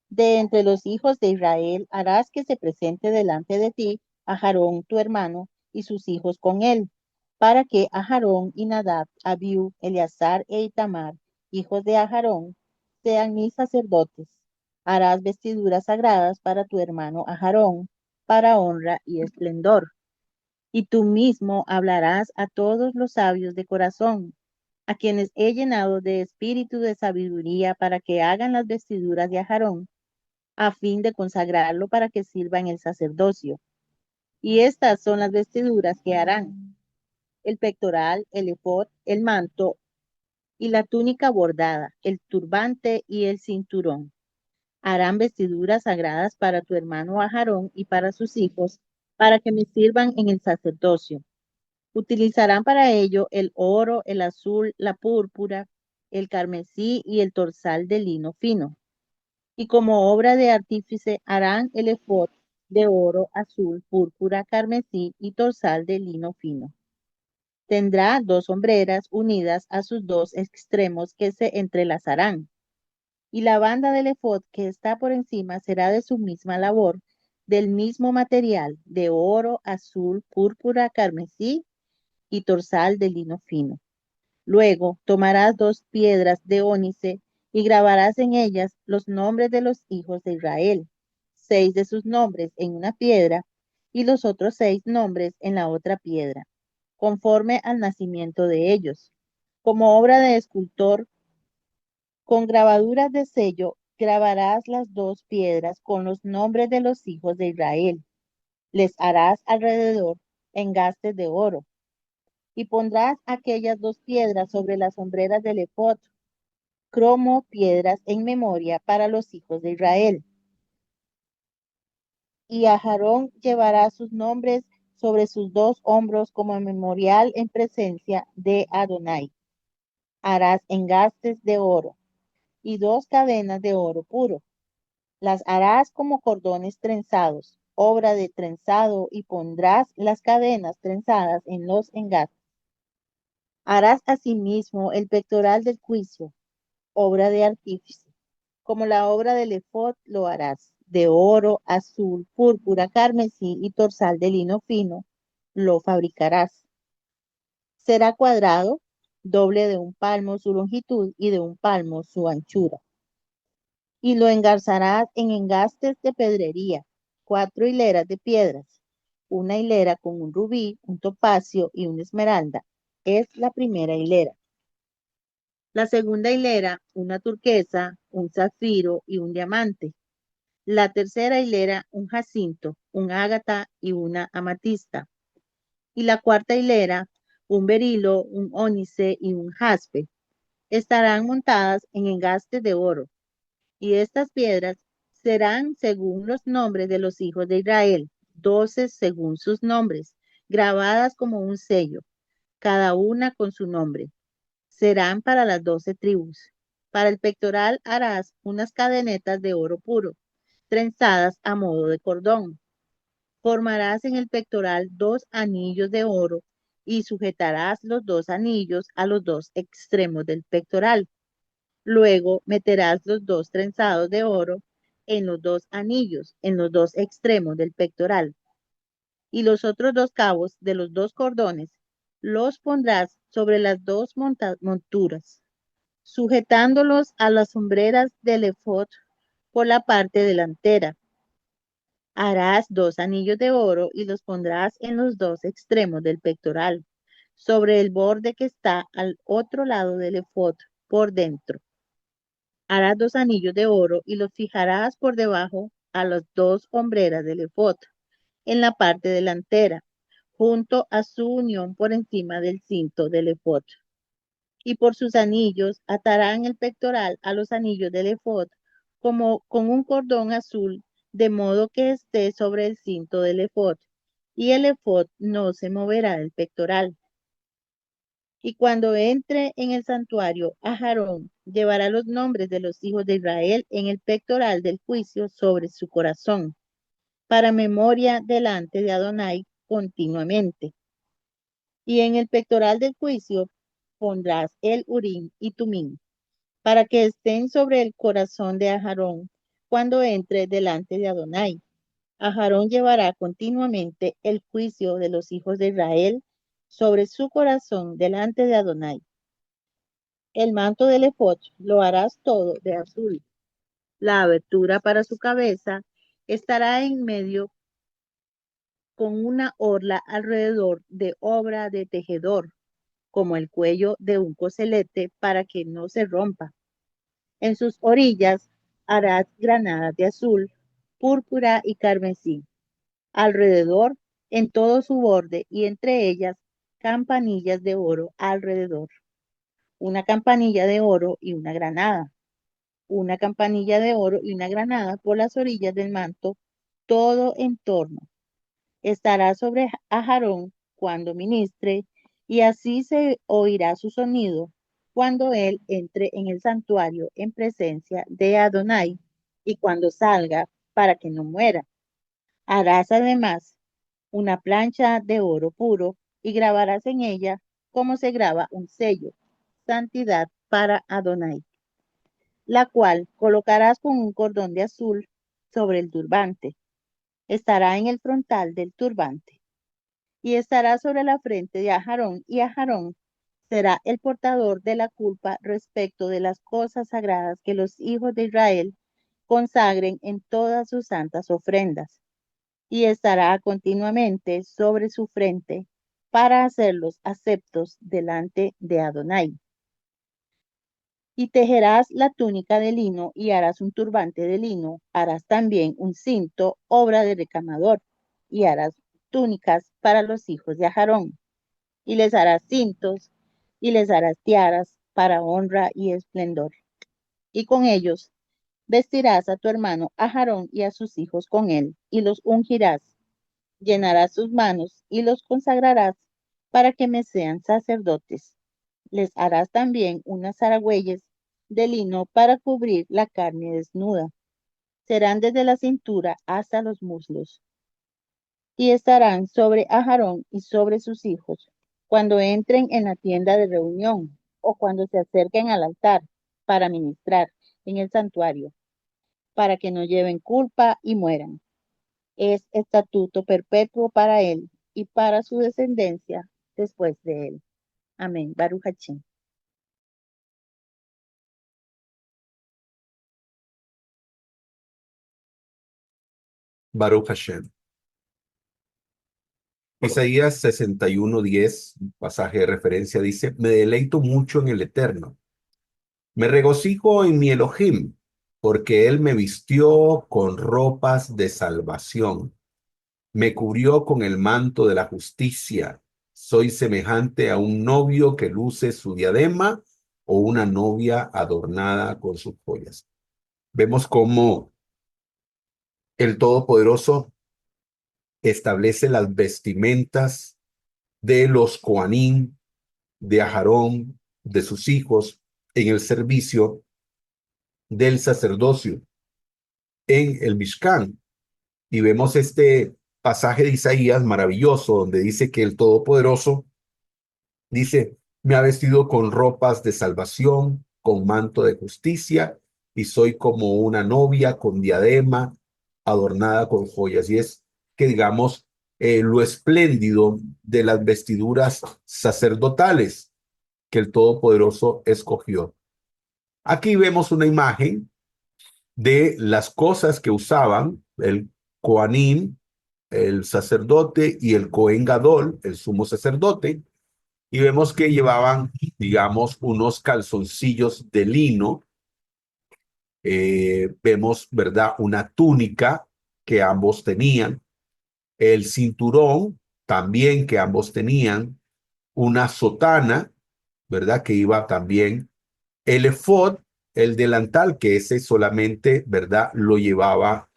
De entre los hijos de Israel harás que se presente delante de ti a Aarón tu hermano y sus hijos con él, para que Aarón y Nadab, Abiú, Eleazar e Itamar, hijos de Aarón, sean mis sacerdotes. Harás vestiduras sagradas para tu hermano Aarón, para honra y esplendor. Y tú mismo hablarás a todos los sabios de corazón, a quienes he llenado de espíritu de sabiduría para que hagan las vestiduras de Aarón a fin de consagrarlo para que sirva en el sacerdocio. Y estas son las vestiduras que harán: el pectoral, el efod, el manto y la túnica bordada, el turbante y el cinturón. Harán vestiduras sagradas para tu hermano Aarón y para sus hijos, para que me sirvan en el sacerdocio. Utilizarán para ello el oro, el azul, la púrpura, el carmesí y el torsal de lino fino. Y como obra de artífice harán el efod de oro, azul, púrpura, carmesí y torsal de lino fino. Tendrá 2 hombreras unidas a sus 2 extremos que se entrelazarán. Y la banda del efod que está por encima será de su misma labor, del mismo material, de oro, azul, púrpura, carmesí y torsal de lino fino. Luego tomarás 2 piedras de ónice y grabarás en ellas los nombres de los hijos de Israel, 6 de sus nombres en una piedra y los otros 6 nombres en la otra piedra, conforme al nacimiento de ellos. Como obra de escultor, con grabaduras de sello, grabarás las 2 piedras con los nombres de los hijos de Israel. Les harás alrededor engastes de oro y pondrás aquellas 2 piedras sobre las sombreras del efod, cromo piedras en memoria para los hijos de Israel. Y Aarón llevará sus nombres sobre sus 2 hombros como memorial en presencia de Adonai. Harás engastes de oro y 2 cadenas de oro puro. Las harás como cordones trenzados, obra de trenzado, y pondrás las cadenas trenzadas en los engastes. Harás asimismo el pectoral del juicio, obra de artífice. Como la obra del efod lo harás, de oro, azul, púrpura, carmesí y torsal de lino fino, lo fabricarás. Será cuadrado, doble de un palmo su longitud y de un palmo su anchura. Y lo engarzarás en engastes de pedrería, 4 hileras de piedras, una hilera con un rubí, un topacio y una esmeralda. Es la primera hilera. La segunda hilera, una turquesa, un zafiro y un diamante. La tercera hilera, un jacinto, un ágata y una amatista. Y la cuarta hilera, un berilo, un ónice y un jaspe. Estarán montadas en engastes de oro. Y estas piedras serán según los nombres de los hijos de Israel, 12 según sus nombres, grabadas como un sello, cada una con su nombre. Serán para las 12 tribus. Para el pectoral harás unas cadenetas de oro puro, trenzadas a modo de cordón. Formarás en el pectoral 2 anillos de oro y sujetarás los 2 anillos a los 2 extremos del pectoral. Luego meterás los 2 trenzados de oro en los 2 anillos, en los 2 extremos del pectoral. Y los otros 2 cabos de los 2 cordones los pondrás sobre las 2 monturas, sujetándolos a las sombreras del efod por la parte delantera. Harás 2 anillos de oro y los pondrás en los 2 extremos del pectoral, sobre el borde que está al otro lado del efod por dentro. Harás 2 anillos de oro y los fijarás por debajo a las 2 hombreras del efod, en la parte delantera, junto a su unión por encima del cinto del efod. Y por sus anillos atarán el pectoral a los anillos del efod como con un cordón azul, de modo que esté sobre el cinto del efod, y el efod no se moverá del pectoral. Y cuando entre en el santuario, Aarón llevará los nombres de los hijos de Israel en el pectoral del juicio sobre su corazón, para memoria delante de Adonai continuamente. Y en el pectoral del juicio pondrás el Urim y Tumim, para que estén sobre el corazón de Aarón cuando entre delante de Adonai. Aarón llevará continuamente el juicio de los hijos de Israel sobre su corazón delante de Adonai. El manto del efod lo harás todo de azul. La abertura para su cabeza estará en medio con una orla alrededor de obra de tejedor, como el cuello de un coselete, para que no se rompa. En sus orillas harás granadas de azul, púrpura y carmesí. Alrededor, en todo su borde y entre ellas, campanillas de oro alrededor. Una campanilla de oro y una granada. Una campanilla de oro y una granada por las orillas del manto, todo en torno. Estará sobre Aarón cuando ministre, y así se oirá su sonido cuando él entre en el santuario en presencia de Adonai y cuando salga, para que no muera. Harás además una plancha de oro puro y grabarás en ella como se graba un sello, santidad para Adonai, la cual colocarás con un cordón de azul sobre el turbante. Estará en el frontal del turbante y estará sobre la frente de Aarón, y Aarón será el portador de la culpa respecto de las cosas sagradas que los hijos de Israel consagren en todas sus santas ofrendas, y estará continuamente sobre su frente para hacerlos aceptos delante de Adonai. Y tejerás la túnica de lino y harás un turbante de lino, harás también un cinto, obra de recamador, y harás túnicas para los hijos de Aarón, y les harás cintos, y les harás tiaras para honra y esplendor. Y con ellos vestirás a tu hermano Aarón y a sus hijos con él, y los ungirás, llenarás sus manos y los consagrarás para que me sean sacerdotes. Les harás también unas argüelles de lino para cubrir la carne desnuda. Serán desde la cintura hasta los muslos. Y estarán sobre Aarón y sobre sus hijos cuando entren en la tienda de reunión o cuando se acerquen al altar para ministrar en el santuario, para que no lleven culpa y mueran. Es estatuto perpetuo para él y para su descendencia después de él. Amén. Baruch Hachim. Baruch Hashem. Isaías 61:10, pasaje de referencia, dice: Me deleito mucho en el Eterno. Me regocijo en mi Elohim, porque Él me vistió con ropas de salvación. Me cubrió con el manto de la justicia. Soy semejante a un novio que luce su diadema o una novia adornada con sus joyas. Vemos cómo el Todopoderoso establece las vestimentas de los Coanim, de Aarón, de sus hijos, en el servicio del sacerdocio, en el Mishkan. Y vemos este pasaje de Isaías maravilloso, donde dice que el Todopoderoso dice: me ha vestido con ropas de salvación, con manto de justicia, y soy como una novia con diadema, adornada con joyas. Y es que, digamos, lo espléndido de las vestiduras sacerdotales que el Todopoderoso escogió. Aquí vemos una imagen de las cosas que usaban el Coanim, el sacerdote, y el Cohen Gadol, el sumo sacerdote, y vemos que llevaban, digamos, unos calzoncillos de lino. Vemos, ¿verdad?, una túnica que ambos tenían, el cinturón también que ambos tenían, una sotana, ¿verdad?, que iba también, el efod, el delantal, que ese solamente, ¿verdad?, lo llevaba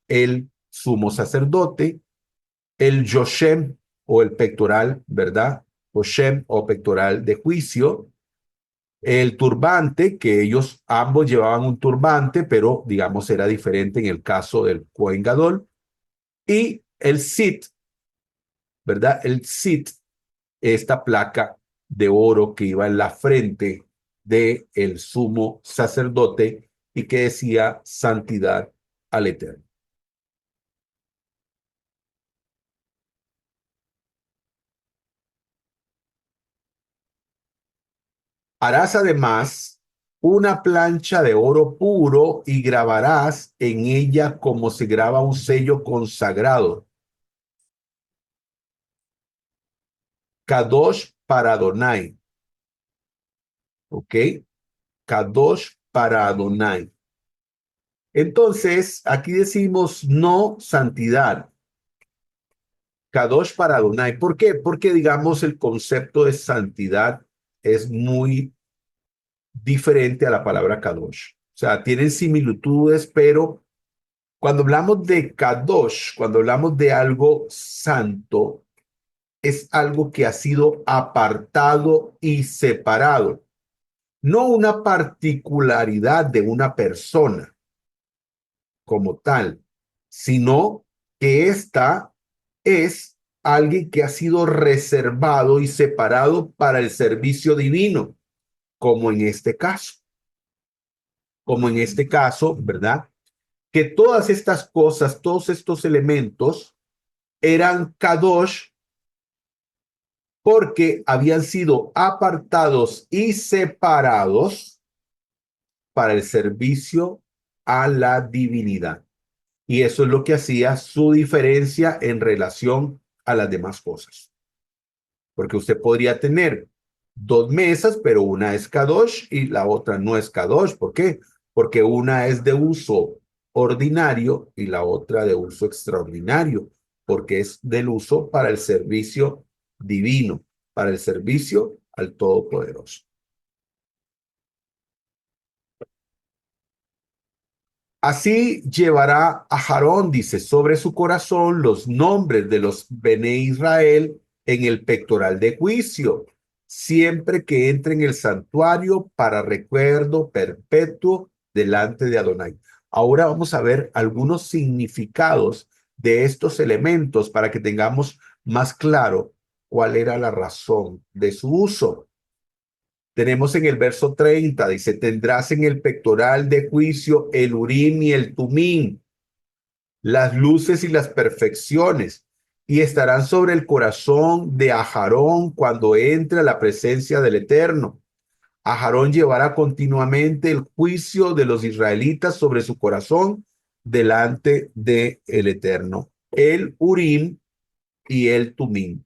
el sumo sacerdote, el yoshem o el pectoral, ¿verdad?, Hoshem o pectoral de juicio, el turbante, que ellos ambos llevaban un turbante, pero digamos era diferente en el caso del Cohen Gadol, y el sit, ¿verdad? El sit, esta placa de oro que iba en la frente de el sumo sacerdote y que decía santidad al Eterno. Harás además una plancha de oro puro y grabarás en ella como se graba un sello consagrado. Kadosh para Adonai. ¿Ok? Kadosh para Adonai. Entonces, aquí decimos no santidad. Kadosh para Adonai. ¿Por qué? Porque, digamos, el concepto de santidad es muy diferente a la palabra Kadosh. O sea, tienen similitudes, pero cuando hablamos de Kadosh, cuando hablamos de algo santo, es algo que ha sido apartado y separado, no una particularidad de una persona como tal, sino que esta es alguien que ha sido reservado y separado para el servicio divino, como en este caso. Como en este caso, ¿verdad? Que todas estas cosas, todos estos elementos eran kadosh porque habían sido apartados y separados para el servicio a la divinidad. Y eso es lo que hacía su diferencia en relación a las demás cosas. Porque usted podría tener dos mesas, pero una es kadosh y la otra no es kadosh. ¿Por qué? Porque una es de uso ordinario y la otra de uso extraordinario, porque es del uso para el servicio divino, para el servicio al Todopoderoso. Así llevará a Aarón, dice, sobre su corazón los nombres de los Bene Israel en el pectoral de juicio, siempre que entre en el santuario para recuerdo perpetuo delante de Adonai. Ahora vamos a ver algunos significados de estos elementos para que tengamos más claro cuál era la razón de su uso. Tenemos en el verso 30, dice: tendrás en el pectoral de juicio el Urim y el Tumim, las luces y las perfecciones, y estarán sobre el corazón de Aarón cuando entre a la presencia del Eterno. Aarón llevará continuamente el juicio de los israelitas sobre su corazón delante del Eterno. El Urim y el Tumim.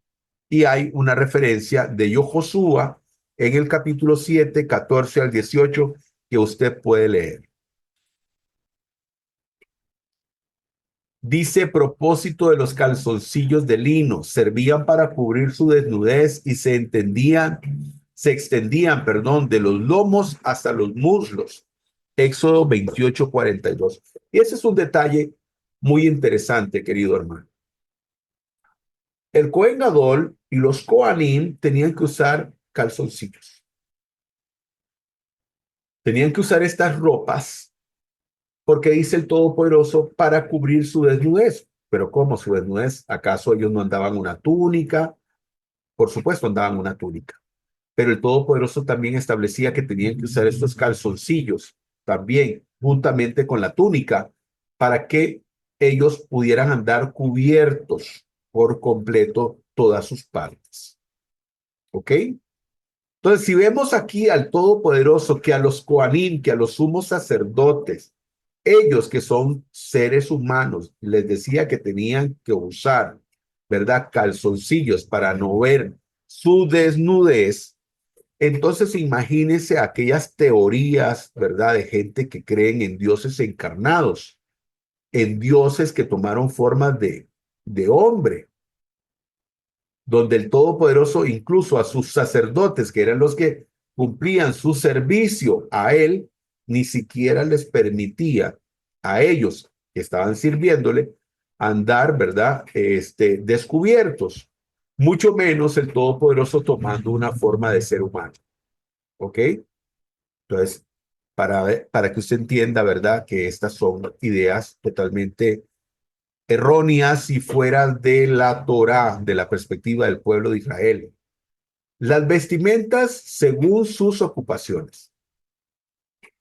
Y hay una referencia de Josué en el capítulo 7, 14 al 18, que usted puede leer. Dice: propósito de los calzoncillos de lino, servían para cubrir su desnudez y se extendían, perdón, de los lomos hasta los muslos. Éxodo 28, 42. Y ese es un detalle muy interesante, querido hermano. El Cohen Gadol y los Kohanim tenían que usar calzoncillos. Tenían que usar estas ropas porque dice el Todopoderoso para cubrir su desnudez. Pero ¿cómo su desnudez? ¿Acaso ellos no andaban una túnica? Por supuesto andaban una túnica. Pero el Todopoderoso también establecía que tenían que usar estos calzoncillos también, juntamente con la túnica, para que ellos pudieran andar cubiertos por completo todas sus partes. ¿Ok? Entonces, si vemos aquí al Todopoderoso, que a los Coanim, que a los sumos sacerdotes, ellos que son seres humanos, les decía que tenían que usar, ¿verdad? Calzoncillos para no ver su desnudez. Entonces, imagínense aquellas teorías, ¿verdad? De gente que creen en dioses encarnados, en dioses que tomaron formas de hombre, donde el Todopoderoso, incluso a sus sacerdotes, que eran los que cumplían su servicio a él, ni siquiera les permitía a ellos que estaban sirviéndole andar, ¿verdad? Descubiertos, mucho menos el Todopoderoso tomando una forma de ser humano. ¿Ok? Entonces, para que usted entienda, ¿verdad? Que estas son ideas totalmente erróneas y fuera de la Torá, de la perspectiva del pueblo de Israel. Las vestimentas según sus ocupaciones.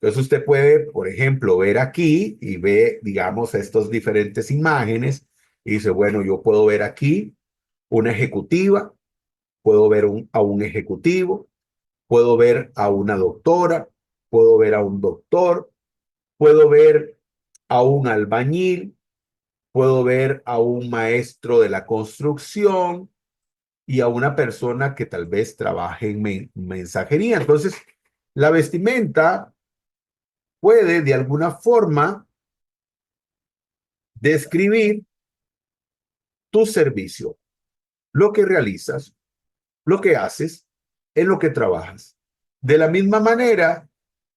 Entonces usted puede, por ejemplo, ver aquí y ve, digamos, estas diferentes imágenes y dice, bueno, yo puedo ver aquí una ejecutiva, puedo ver a un ejecutivo, puedo ver a una doctora, puedo ver a un doctor, puedo ver a un albañil, puedo ver a un maestro de la construcción y a una persona que tal vez trabaje en mensajería. Entonces, la vestimenta puede de alguna forma describir tu servicio, lo que realizas, lo que haces, en lo que trabajas. De la misma manera,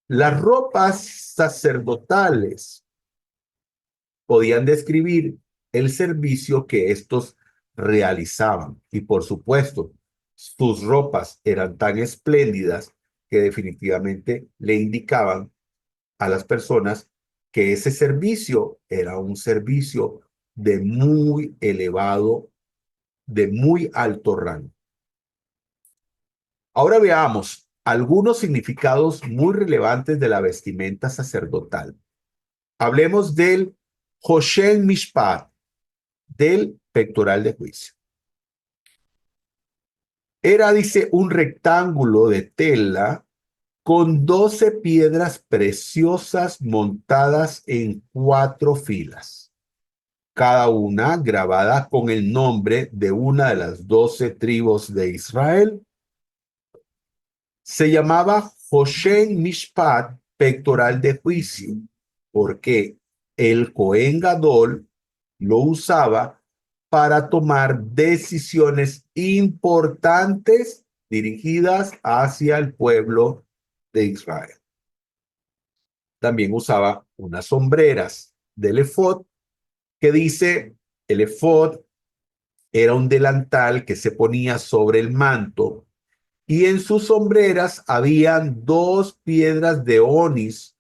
las ropas sacerdotales podían describir el servicio que estos realizaban. Y por supuesto, sus ropas eran tan espléndidas que definitivamente le indicaban a las personas que ese servicio era un servicio de muy elevado, de muy alto rango. Ahora veamos algunos significados muy relevantes de la vestimenta sacerdotal. Hablemos del Hoshen Mishpat, del pectoral de juicio. Era, dice, un rectángulo de tela con 12 piedras preciosas montadas en 4 filas, cada una grabada con el nombre de una de las 12 tribus de Israel. Se llamaba Hoshen Mishpat, pectoral de juicio, porque el Cohen Gadol lo usaba para tomar decisiones importantes dirigidas hacia el pueblo de Israel. También usaba unas sombreras del efod, que dice, el efod era un delantal que se ponía sobre el manto y en sus sombreras habían 2 piedras de onis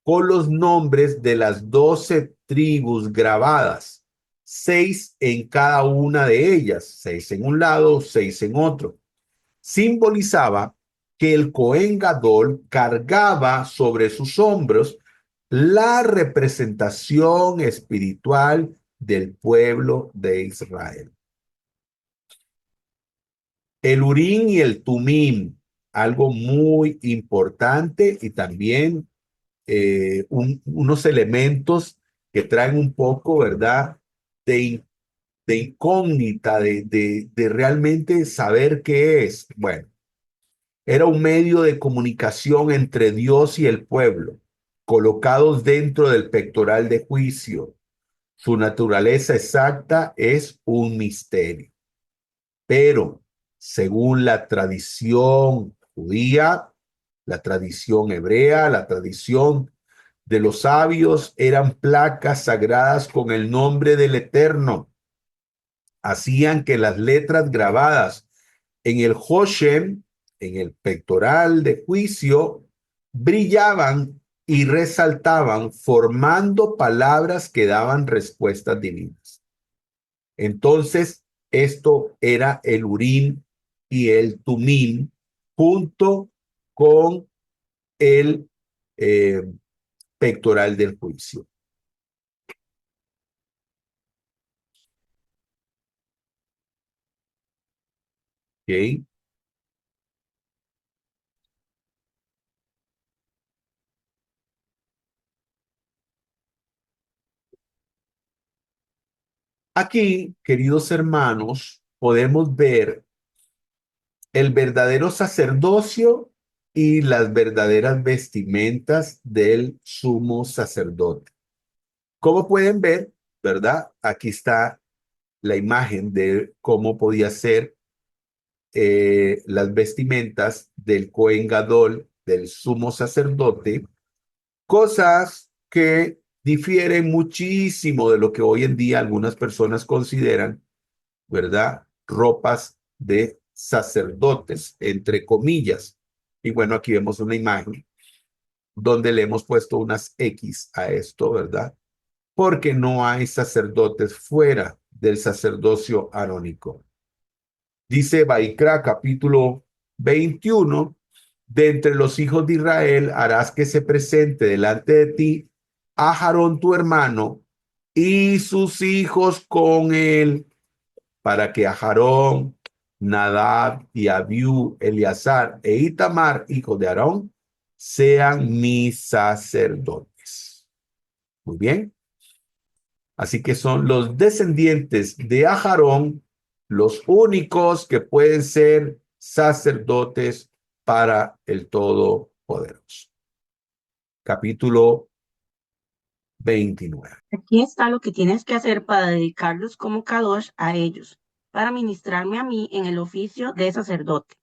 con los nombres de las 12 tribus grabadas, 6 en cada una de ellas, 6 en un lado, 6 en otro. Simbolizaba que el Cohen Gadol cargaba sobre sus hombros la representación espiritual del pueblo de Israel. El Urim y el Tumim, algo muy importante y también unos elementos que traen un poco, ¿verdad? De, de incógnita, de realmente saber qué es. Bueno, era un medio de comunicación entre Dios y el pueblo, colocados dentro del pectoral de juicio. Su naturaleza exacta es un misterio. Pero según la tradición judía, la tradición hebrea, la tradición de los sabios, eran placas sagradas con el nombre del Eterno. Hacían que las letras grabadas en el Hoshem, en el pectoral de juicio, brillaban y resaltaban, formando palabras que daban respuestas divinas. Entonces, esto era el Urim y el Tumim junto con el eh, pectoral del juicio. ¿Okay? Aquí, queridos hermanos, podemos ver el verdadero sacerdocio y las verdaderas vestimentas del sumo sacerdote. Como pueden ver, ¿verdad? Aquí está la imagen de cómo podía ser las vestimentas del Cohen Gadol, del sumo sacerdote, cosas que difieren muchísimo de lo que hoy en día algunas personas consideran, ¿verdad? Ropas de sacerdotes, entre comillas. Y bueno, aquí vemos una imagen donde le hemos puesto unas X a esto, ¿verdad? Porque no hay sacerdotes fuera del sacerdocio arónico. Dice Baikra capítulo 21, de entre los hijos de Israel harás que se presente delante de ti a Aarón tu hermano y sus hijos con él, para que Aarón, Nadab y Abiú, Eleazar e Itamar, hijos de Aarón, sean mis sacerdotes. Muy bien. Así que son los descendientes de Aarón los únicos que pueden ser sacerdotes para el Todopoderoso. Capítulo 29. Aquí está lo que tienes que hacer para dedicarlos como Kadosh a ellos, para ministrarme a mí en el oficio de sacerdote.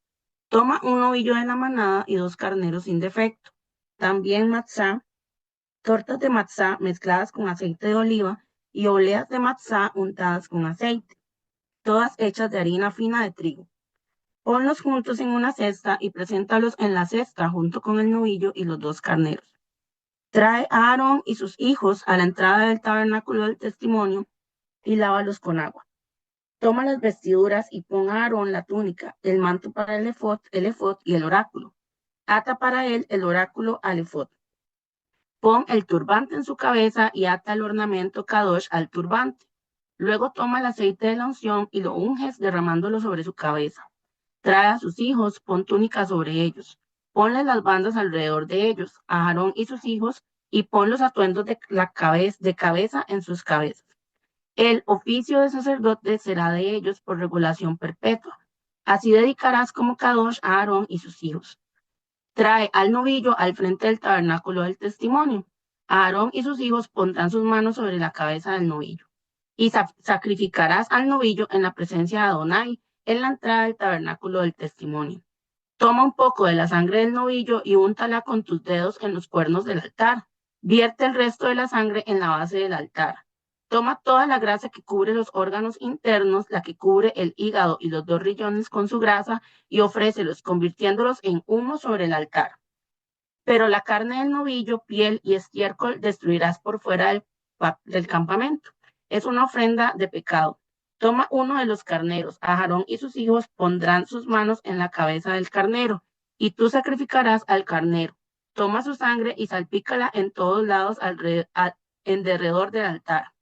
Toma un novillo de la manada y 2 carneros sin defecto. También matzá, tortas de matzá mezcladas con aceite de oliva y obleas de matzá untadas con aceite, todas hechas de harina fina de trigo. Ponlos juntos en una cesta y preséntalos en la cesta junto con el novillo y los 2 carneros. Trae a Aarón y sus hijos a la entrada del tabernáculo del testimonio y lávalos con agua. Toma las vestiduras y pon a Aarón la túnica, el manto para el efod y el oráculo. Ata para él el oráculo al efod. Pon el turbante en su cabeza y ata el ornamento kadosh al turbante. Luego toma el aceite de la unción y lo unges derramándolo sobre su cabeza. Trae a sus hijos, pon túnica sobre ellos. Ponle las bandas alrededor de ellos, a Aarón y sus hijos, y pon los atuendos de cabeza en sus cabezas. El oficio de sacerdote será de ellos por regulación perpetua. Así dedicarás como Kadosh a Aarón y sus hijos. Trae al novillo al frente del tabernáculo del testimonio. Aarón y sus hijos pondrán sus manos sobre la cabeza del novillo. Y sacrificarás al novillo en la presencia de Adonai, en la entrada del tabernáculo del testimonio. Toma un poco de la sangre del novillo y úntala con tus dedos en los cuernos del altar. Vierte el resto de la sangre en la base del altar. Toma toda la grasa que cubre los órganos internos, la que cubre el hígado y los 2 riñones con su grasa, y ofrécelos, convirtiéndolos en humo sobre el altar. Pero la carne del novillo, piel y estiércol destruirás por fuera del campamento. Es una ofrenda de pecado. Toma uno de los carneros. Aarón y sus hijos pondrán sus manos en la cabeza del carnero, y tú sacrificarás al carnero. Toma su sangre y salpícala en todos lados en derredor del altar.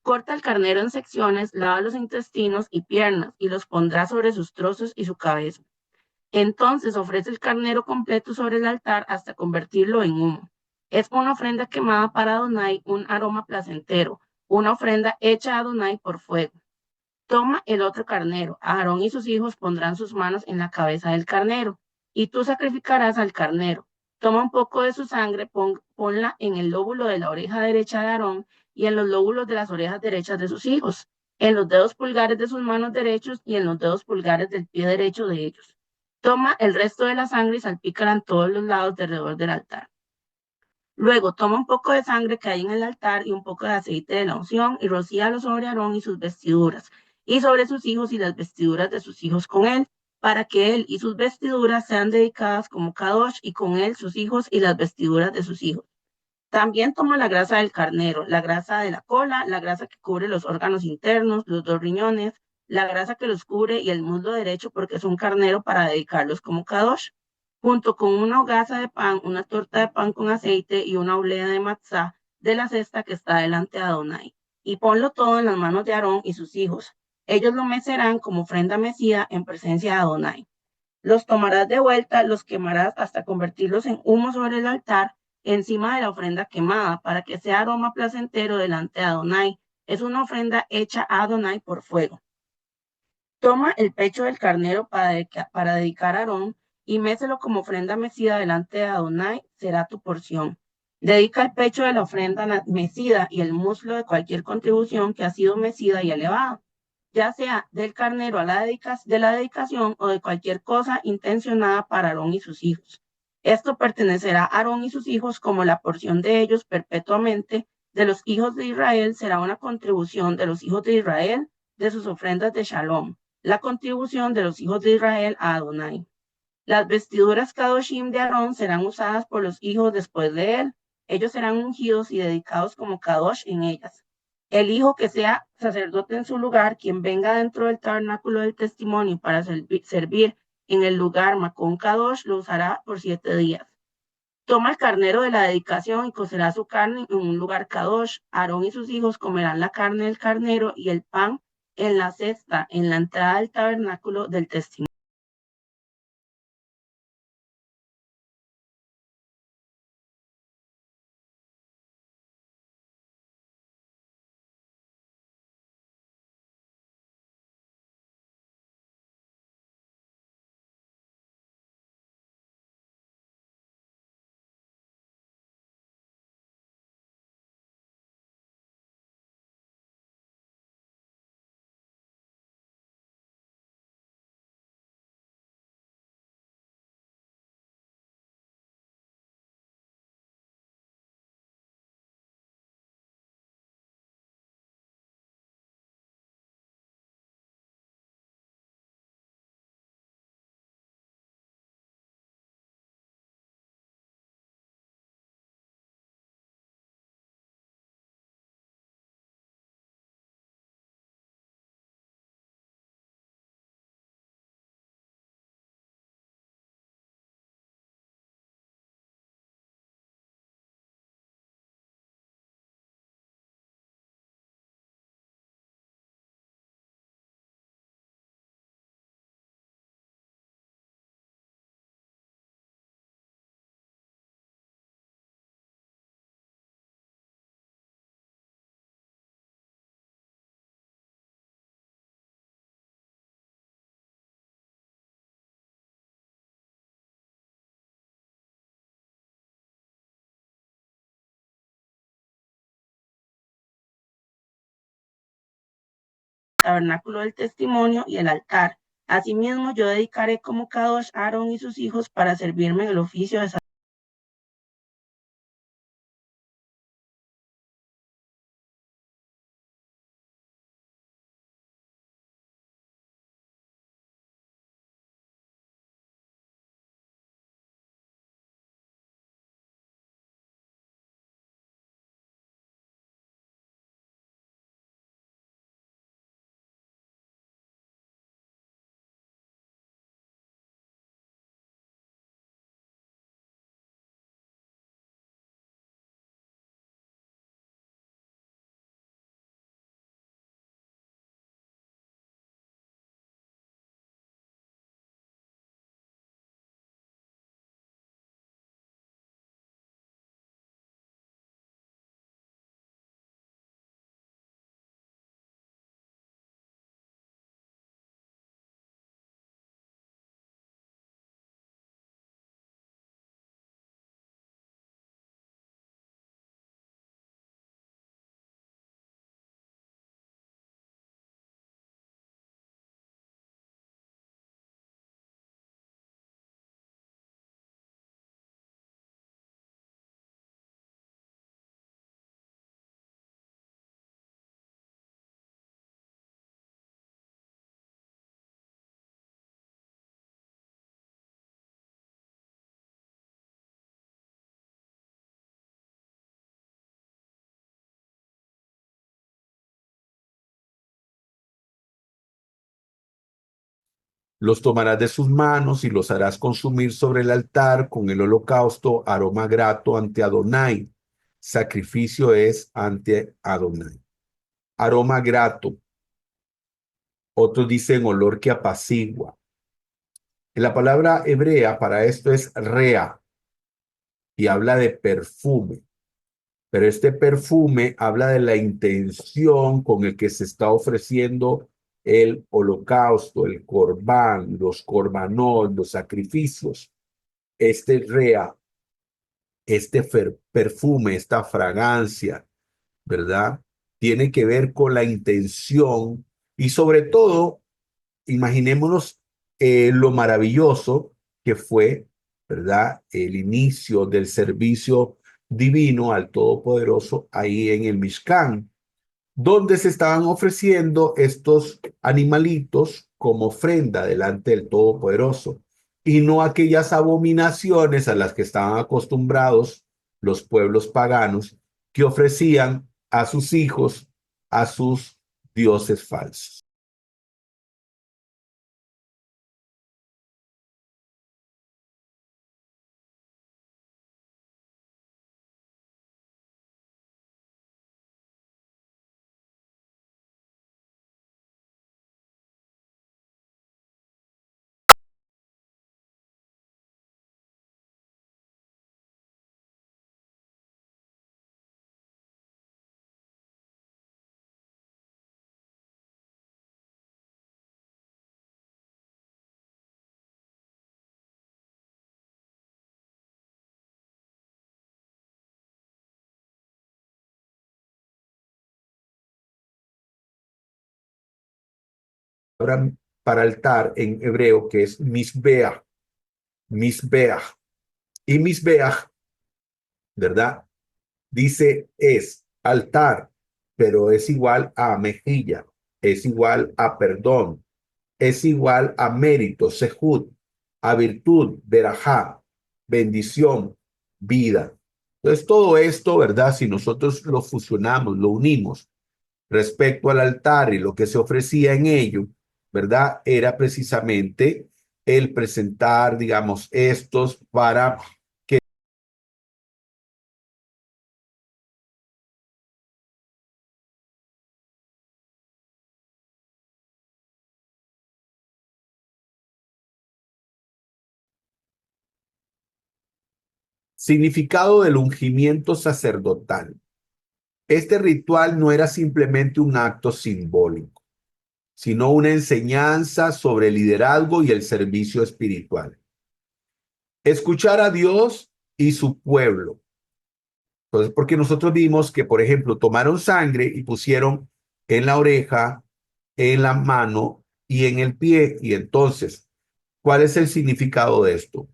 Corta el carnero en secciones, lava los intestinos y piernas y los pondrá sobre sus trozos y su cabeza. Entonces ofrece el carnero completo sobre el altar hasta convertirlo en humo. Es una ofrenda quemada para Adonai, un aroma placentero, una ofrenda hecha a Adonai por fuego. Toma el otro carnero. Aarón y sus hijos pondrán sus manos en la cabeza del carnero, y tú sacrificarás al carnero. Toma un poco de su sangre, ponla en el lóbulo de la oreja derecha de Aarón y en los lóbulos de las orejas derechas de sus hijos, en los dedos pulgares de sus manos derechos y en los dedos pulgares del pie derecho de ellos. Toma el resto de la sangre y salpícala en todos los lados de alrededor del altar. Luego toma un poco de sangre que hay en el altar y un poco de aceite de la unción y rocíalo sobre Aarón y sus vestiduras, y sobre sus hijos y las vestiduras de sus hijos con él, para que él y sus vestiduras sean dedicadas como Kadosh y con él sus hijos y las vestiduras de sus hijos. También toma la grasa del carnero, la grasa de la cola, la grasa que cubre los órganos internos, los dos riñones, la grasa que los cubre y el muslo derecho porque es un carnero para dedicarlos como Kadosh, junto con una hogaza de pan, una torta de pan con aceite y una oblea de matzá de la cesta que está delante de Adonai. Y ponlo todo en las manos de Aarón y sus hijos. Ellos lo mecerán como ofrenda mecida en presencia de Adonai. Los tomarás de vuelta, los quemarás hasta convertirlos en humo sobre el altar, encima de la ofrenda quemada, para que sea aroma placentero delante de Adonai. Es una ofrenda hecha a Adonai por fuego. Toma el pecho del carnero para dedicar a Aarón y mécelo como ofrenda mecida delante de Adonai, será tu porción. Dedica el pecho de la ofrenda mecida y el muslo de cualquier contribución que ha sido mecida y elevada, ya sea del carnero de la dedicación o de cualquier cosa intencionada para Aarón y sus hijos. Esto pertenecerá a Aarón y sus hijos como la porción de ellos perpetuamente. De los hijos de Israel será una contribución de los hijos de Israel de sus ofrendas de Shalom, la contribución de los hijos de Israel a Adonai. Las vestiduras Kadoshim de Aarón serán usadas por los hijos después de él. Ellos serán ungidos y dedicados como Kadosh en ellas. El hijo que sea sacerdote en su lugar, quien venga dentro del tabernáculo del testimonio para servir en el lugar Macón Kadosh, lo usará por 7 días. Toma el carnero de la dedicación y cocerá su carne en un lugar Kadosh. Aarón y sus hijos comerán la carne del carnero y el pan en la cesta, en la entrada del tabernáculo del testimonio. Tabernáculo del testimonio y el altar. Asimismo, yo dedicaré como Kadosh a Aarón y sus hijos para servirme en el oficio de Los tomarás de sus manos y los harás consumir sobre el altar con el holocausto, aroma grato ante Adonai. Sacrificio es ante Adonai. Aroma grato. Otros dicen olor que apacigua. La palabra hebrea para esto es rea y habla de perfume. Pero este perfume habla de la intención con el que se está ofreciendo el holocausto, el corbán, los corbanot, los sacrificios. Este rea, este perfume, esta fragancia, ¿verdad? Tiene que ver con la intención y sobre todo, imaginémonos lo maravilloso que fue, ¿verdad? El inicio del servicio divino al Todopoderoso ahí en el Mishkan, donde se estaban ofreciendo estos animalitos como ofrenda delante del Todopoderoso y no aquellas abominaciones a las que estaban acostumbrados los pueblos paganos que ofrecían a sus hijos, a sus dioses falsos. Para altar en hebreo que es misbeach, misbeach. Y misbeach, ¿verdad? Dice es altar, pero es igual a mejilla, es igual a perdón, es igual a mérito, sehut, a virtud, verajá, bendición, vida. Entonces todo esto, ¿verdad? Si nosotros lo fusionamos, lo unimos respecto al altar y lo que se ofrecía en ello, ¿verdad? Era precisamente el presentar, digamos, estos para que significado del ungimiento sacerdotal. Este ritual no era simplemente un acto simbólico, sino una enseñanza sobre el liderazgo y el servicio espiritual. Escuchar a Dios y su pueblo. Entonces, porque nosotros vimos que, por ejemplo, tomaron sangre y pusieron en la oreja, en la mano y en el pie. Y entonces, ¿cuál es el significado de esto?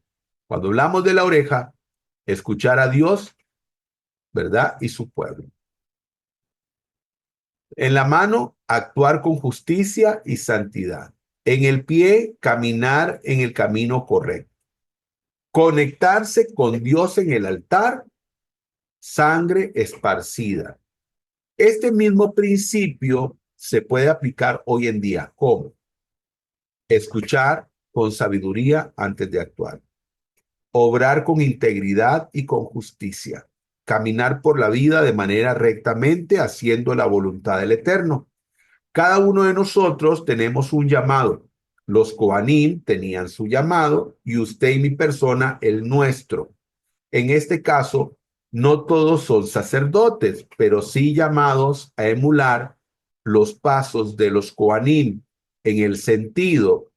Cuando hablamos de la oreja, escuchar a Dios, ¿verdad? Y su pueblo. En la mano, actuar con justicia y santidad. En el pie, caminar en el camino correcto. Conectarse con Dios en el altar, sangre esparcida. Este mismo principio se puede aplicar hoy en día. ¿Cómo? Escuchar con sabiduría antes de actuar. Obrar con integridad y con justicia. Caminar por la vida de manera rectamente, haciendo la voluntad del Eterno. Cada uno de nosotros tenemos un llamado. Los Coanim tenían su llamado y usted y mi persona el nuestro. En este caso, no todos son sacerdotes, pero sí llamados a emular los pasos de los Coanim en el sentido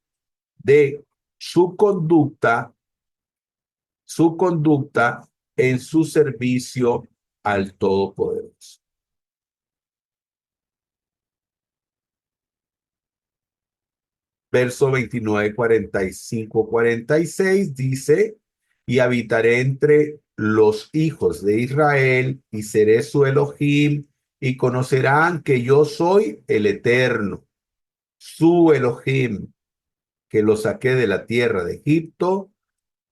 de su conducta en su servicio al Todopoderoso. Verso 29, 45, 46 dice, y habitaré entre los hijos de Israel y seré su Elohim y conocerán que yo soy el Eterno, su Elohim, que los saqué de la tierra de Egipto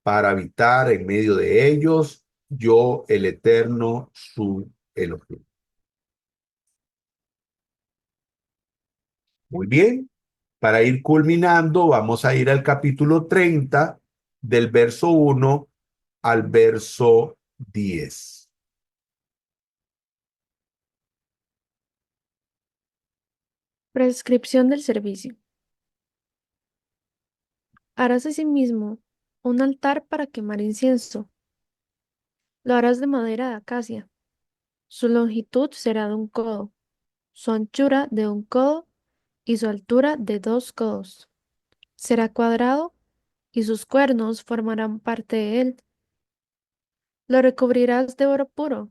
para habitar en medio de ellos, yo el Eterno, su Elohim. Muy bien. Para ir culminando, vamos a ir al capítulo 30, del verso 1 al verso 10. Prescripción del servicio. Harás asimismo un altar para quemar incienso. Lo harás de madera de acacia. Su longitud será de 1 codo, su anchura de 1 codo y su altura de 2 codos. Será cuadrado y sus cuernos formarán parte de él. Lo recubrirás de oro puro,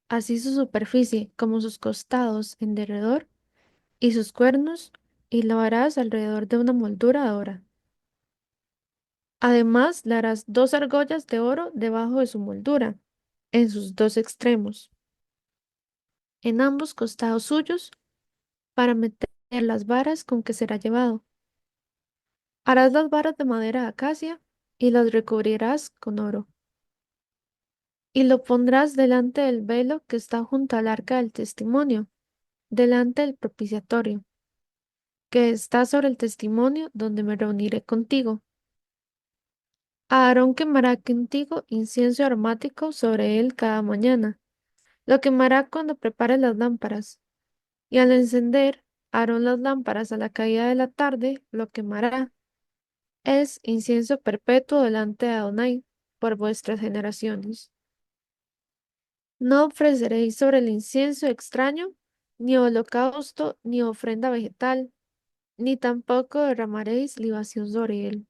así su superficie como sus costados en derredor y sus cuernos, y lo harás alrededor de una moldura de oro. Además, le harás 2 argollas de oro debajo de su moldura, en sus 2 extremos, en ambos costados suyos, para meter las varas con que será llevado. Harás las varas de madera de acacia y las recubrirás con oro. Y lo pondrás delante del velo que está junto al arca del testimonio, delante del propiciatorio, que está sobre el testimonio donde me reuniré contigo. Aarón quemará contigo incienso aromático sobre él cada mañana. Lo quemará cuando prepare las lámparas. Y al encender Aarón las lámparas a la caída de la tarde, lo quemará. Es incienso perpetuo delante de Adonai por vuestras generaciones. No ofreceréis sobre el incienso extraño, ni holocausto, ni ofrenda vegetal, ni tampoco derramaréis libación sobre él.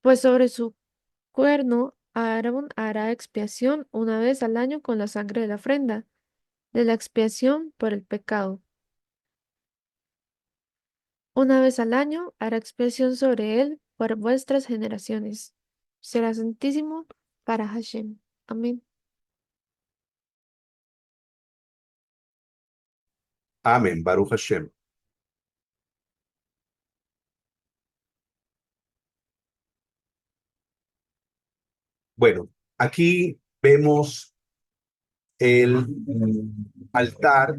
Pues sobre su cuerno Aarón hará expiación 1 vez al año con la sangre de la ofrenda, de la expiación por el pecado. 1 vez al año hará expiación sobre él por vuestras generaciones. Será santísimo para Hashem. Amén. Amén, Baruch Hashem. Bueno, aquí vemos el altar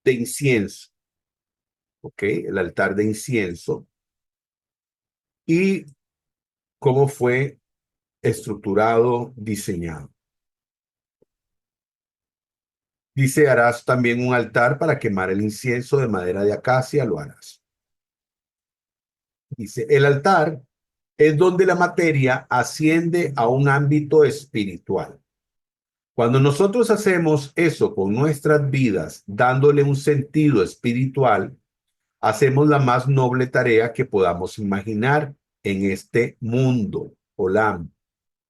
de incienso, ¿ok? El altar de incienso y cómo fue estructurado, diseñado. Dice, harás también un altar para quemar el incienso de madera de acacia, lo harás. Dice, el altar es donde la materia asciende a un ámbito espiritual. Cuando nosotros hacemos eso con nuestras vidas, dándole un sentido espiritual, hacemos la más noble tarea que podamos imaginar en este mundo, Olam,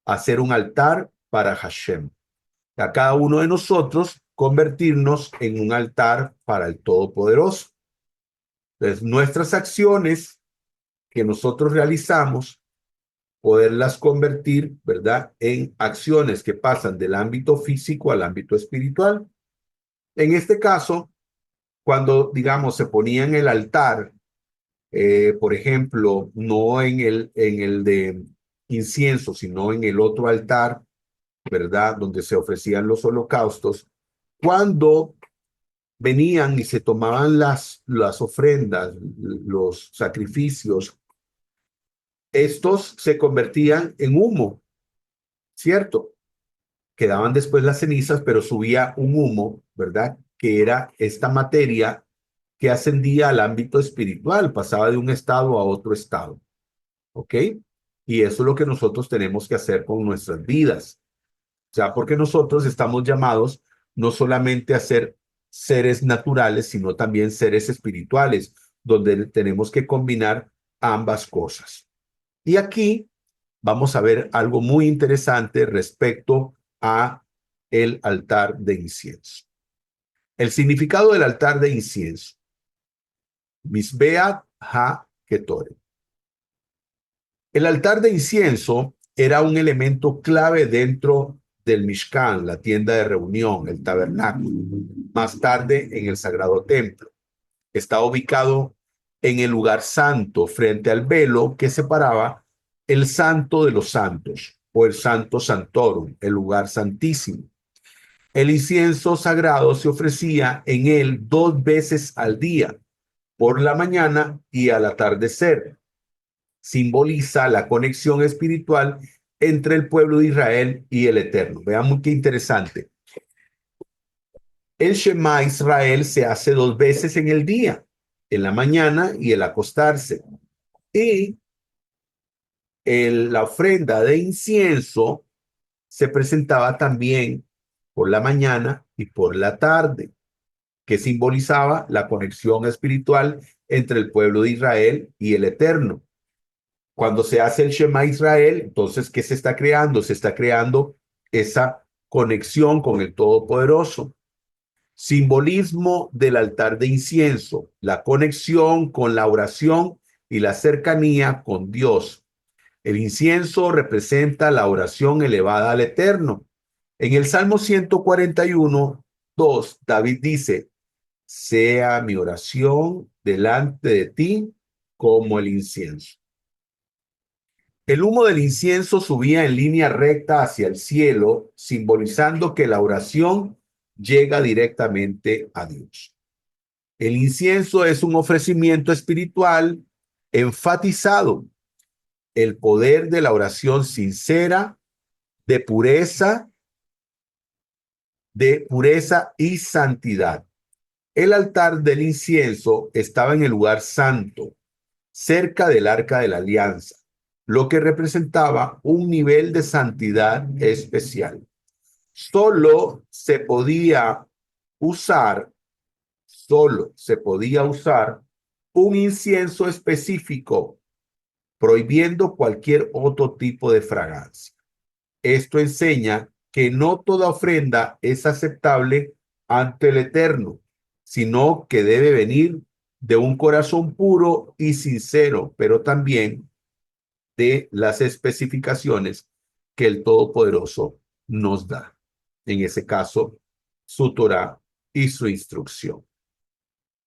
hacer un altar para Hashem. A cada uno de nosotros convertirnos en un altar para el Todopoderoso. Entonces, nuestras acciones que nosotros realizamos, poderlas convertir, ¿verdad?, en acciones que pasan del ámbito físico al ámbito espiritual. En este caso, cuando, digamos, se ponía en el altar, por ejemplo, no en el de incienso, sino en el otro altar, ¿verdad?, donde se ofrecían los holocaustos, cuando venían y se tomaban las ofrendas, los sacrificios, estos se convertían en humo, ¿cierto? Quedaban después las cenizas, pero subía un humo, ¿verdad? Que era esta materia que ascendía al ámbito espiritual, pasaba de un estado a otro estado, ¿ok? Y eso es lo que nosotros tenemos que hacer con nuestras vidas. O sea, porque nosotros estamos llamados no solamente a ser seres naturales, sino también seres espirituales, donde tenemos que combinar ambas cosas. Y aquí vamos a ver algo muy interesante respecto a el altar de incienso. El significado del altar de incienso. Misbeat ha-Ketore. El altar de incienso era un elemento clave dentro del Mishkan, la tienda de reunión, el tabernáculo, más tarde en el sagrado templo. Está ubicado en el lugar santo, frente al velo que separaba el santo de los santos, o el santo santorum, el lugar santísimo. El incienso sagrado se ofrecía en él 2 veces al día, por la mañana y al atardecer. Simboliza la conexión espiritual entre el pueblo de Israel y el Eterno. Veamos qué interesante. El Shema Israel se hace 2 veces en el día, en la mañana y el acostarse. Y la ofrenda de incienso se presentaba también por la mañana y por la tarde, que simbolizaba la conexión espiritual entre el pueblo de Israel y el Eterno. Cuando se hace el Shema Israel, entonces, ¿qué se está creando? Se está creando esa conexión con el Todopoderoso. Simbolismo del altar de incienso, la conexión con la oración y la cercanía con Dios. El incienso representa la oración elevada al Eterno. En el Salmo 141, 2, David dice: sea mi oración delante de ti como el incienso. El humo del incienso subía en línea recta hacia el cielo, simbolizando que la oración llega directamente a Dios. El incienso es un ofrecimiento espiritual enfatizado. El poder de la oración sincera, de pureza y santidad. El altar del incienso estaba en el lugar santo, cerca del arca de la alianza, lo que representaba un nivel de santidad especial. Solo se podía usar un incienso específico, prohibiendo cualquier otro tipo de fragancia. Esto enseña que no toda ofrenda es aceptable ante el Eterno, sino que debe venir de un corazón puro y sincero, pero también de las especificaciones que el Todopoderoso nos da. En ese caso, su Torá y su instrucción.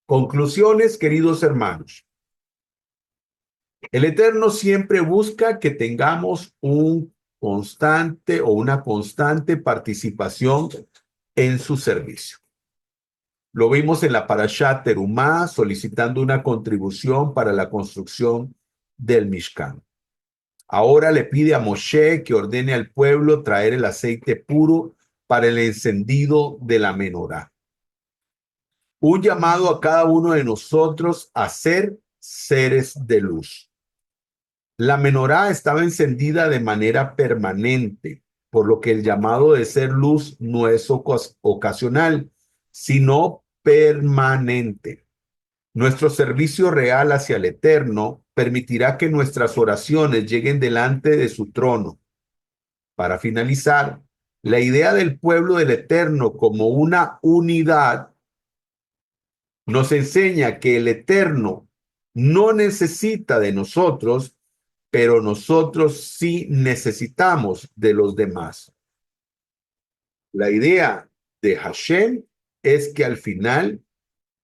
Conclusiones, queridos hermanos. El Eterno siempre busca que tengamos una constante participación en su servicio. Lo vimos en la Parashat Terumá, solicitando una contribución para la construcción del Mishkan. Ahora le pide a Moshe que ordene al pueblo traer el aceite puro para el encendido de la menorá. Un llamado a cada uno de nosotros a ser seres de luz. La menorá estaba encendida de manera permanente, por lo que el llamado de ser luz no es ocasional, sino permanente. Nuestro servicio real hacia el Eterno permitirá que nuestras oraciones lleguen delante de su trono. Para finalizar, la idea del pueblo del Eterno como una unidad nos enseña que el Eterno no necesita de nosotros, pero nosotros sí necesitamos de los demás. La idea de Hashem es que al final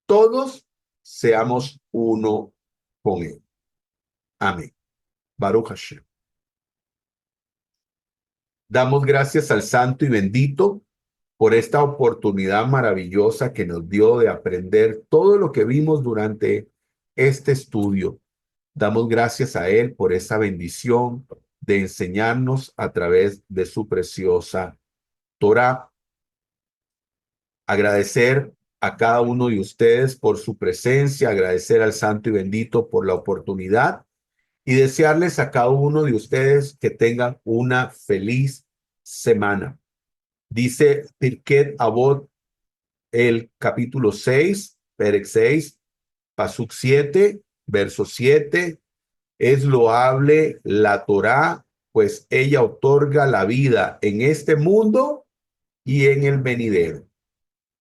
todos seamos uno con él. Amén. Baruch Hashem. Damos gracias al Santo y Bendito por esta oportunidad maravillosa que nos dio de aprender todo lo que vimos durante este estudio. Damos gracias a Él por esa bendición de enseñarnos a través de su preciosa Torá. Agradecer a cada uno de ustedes por su presencia, agradecer al Santo y Bendito por la oportunidad y desearles a cada uno de ustedes que tengan una feliz semana. Dice Pirkei Avot, el capítulo 6, Perek 6, Pasuk 7, verso 7. Es loable la Torá, pues ella otorga la vida en este mundo y en el venidero.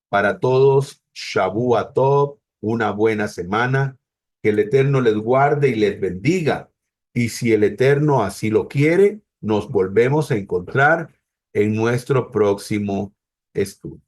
Para todos, Shavua Tov, una buena semana. Que el Eterno les guarde y les bendiga. Y si el Eterno así lo quiere, nos volvemos a encontrar en nuestro próximo estudio.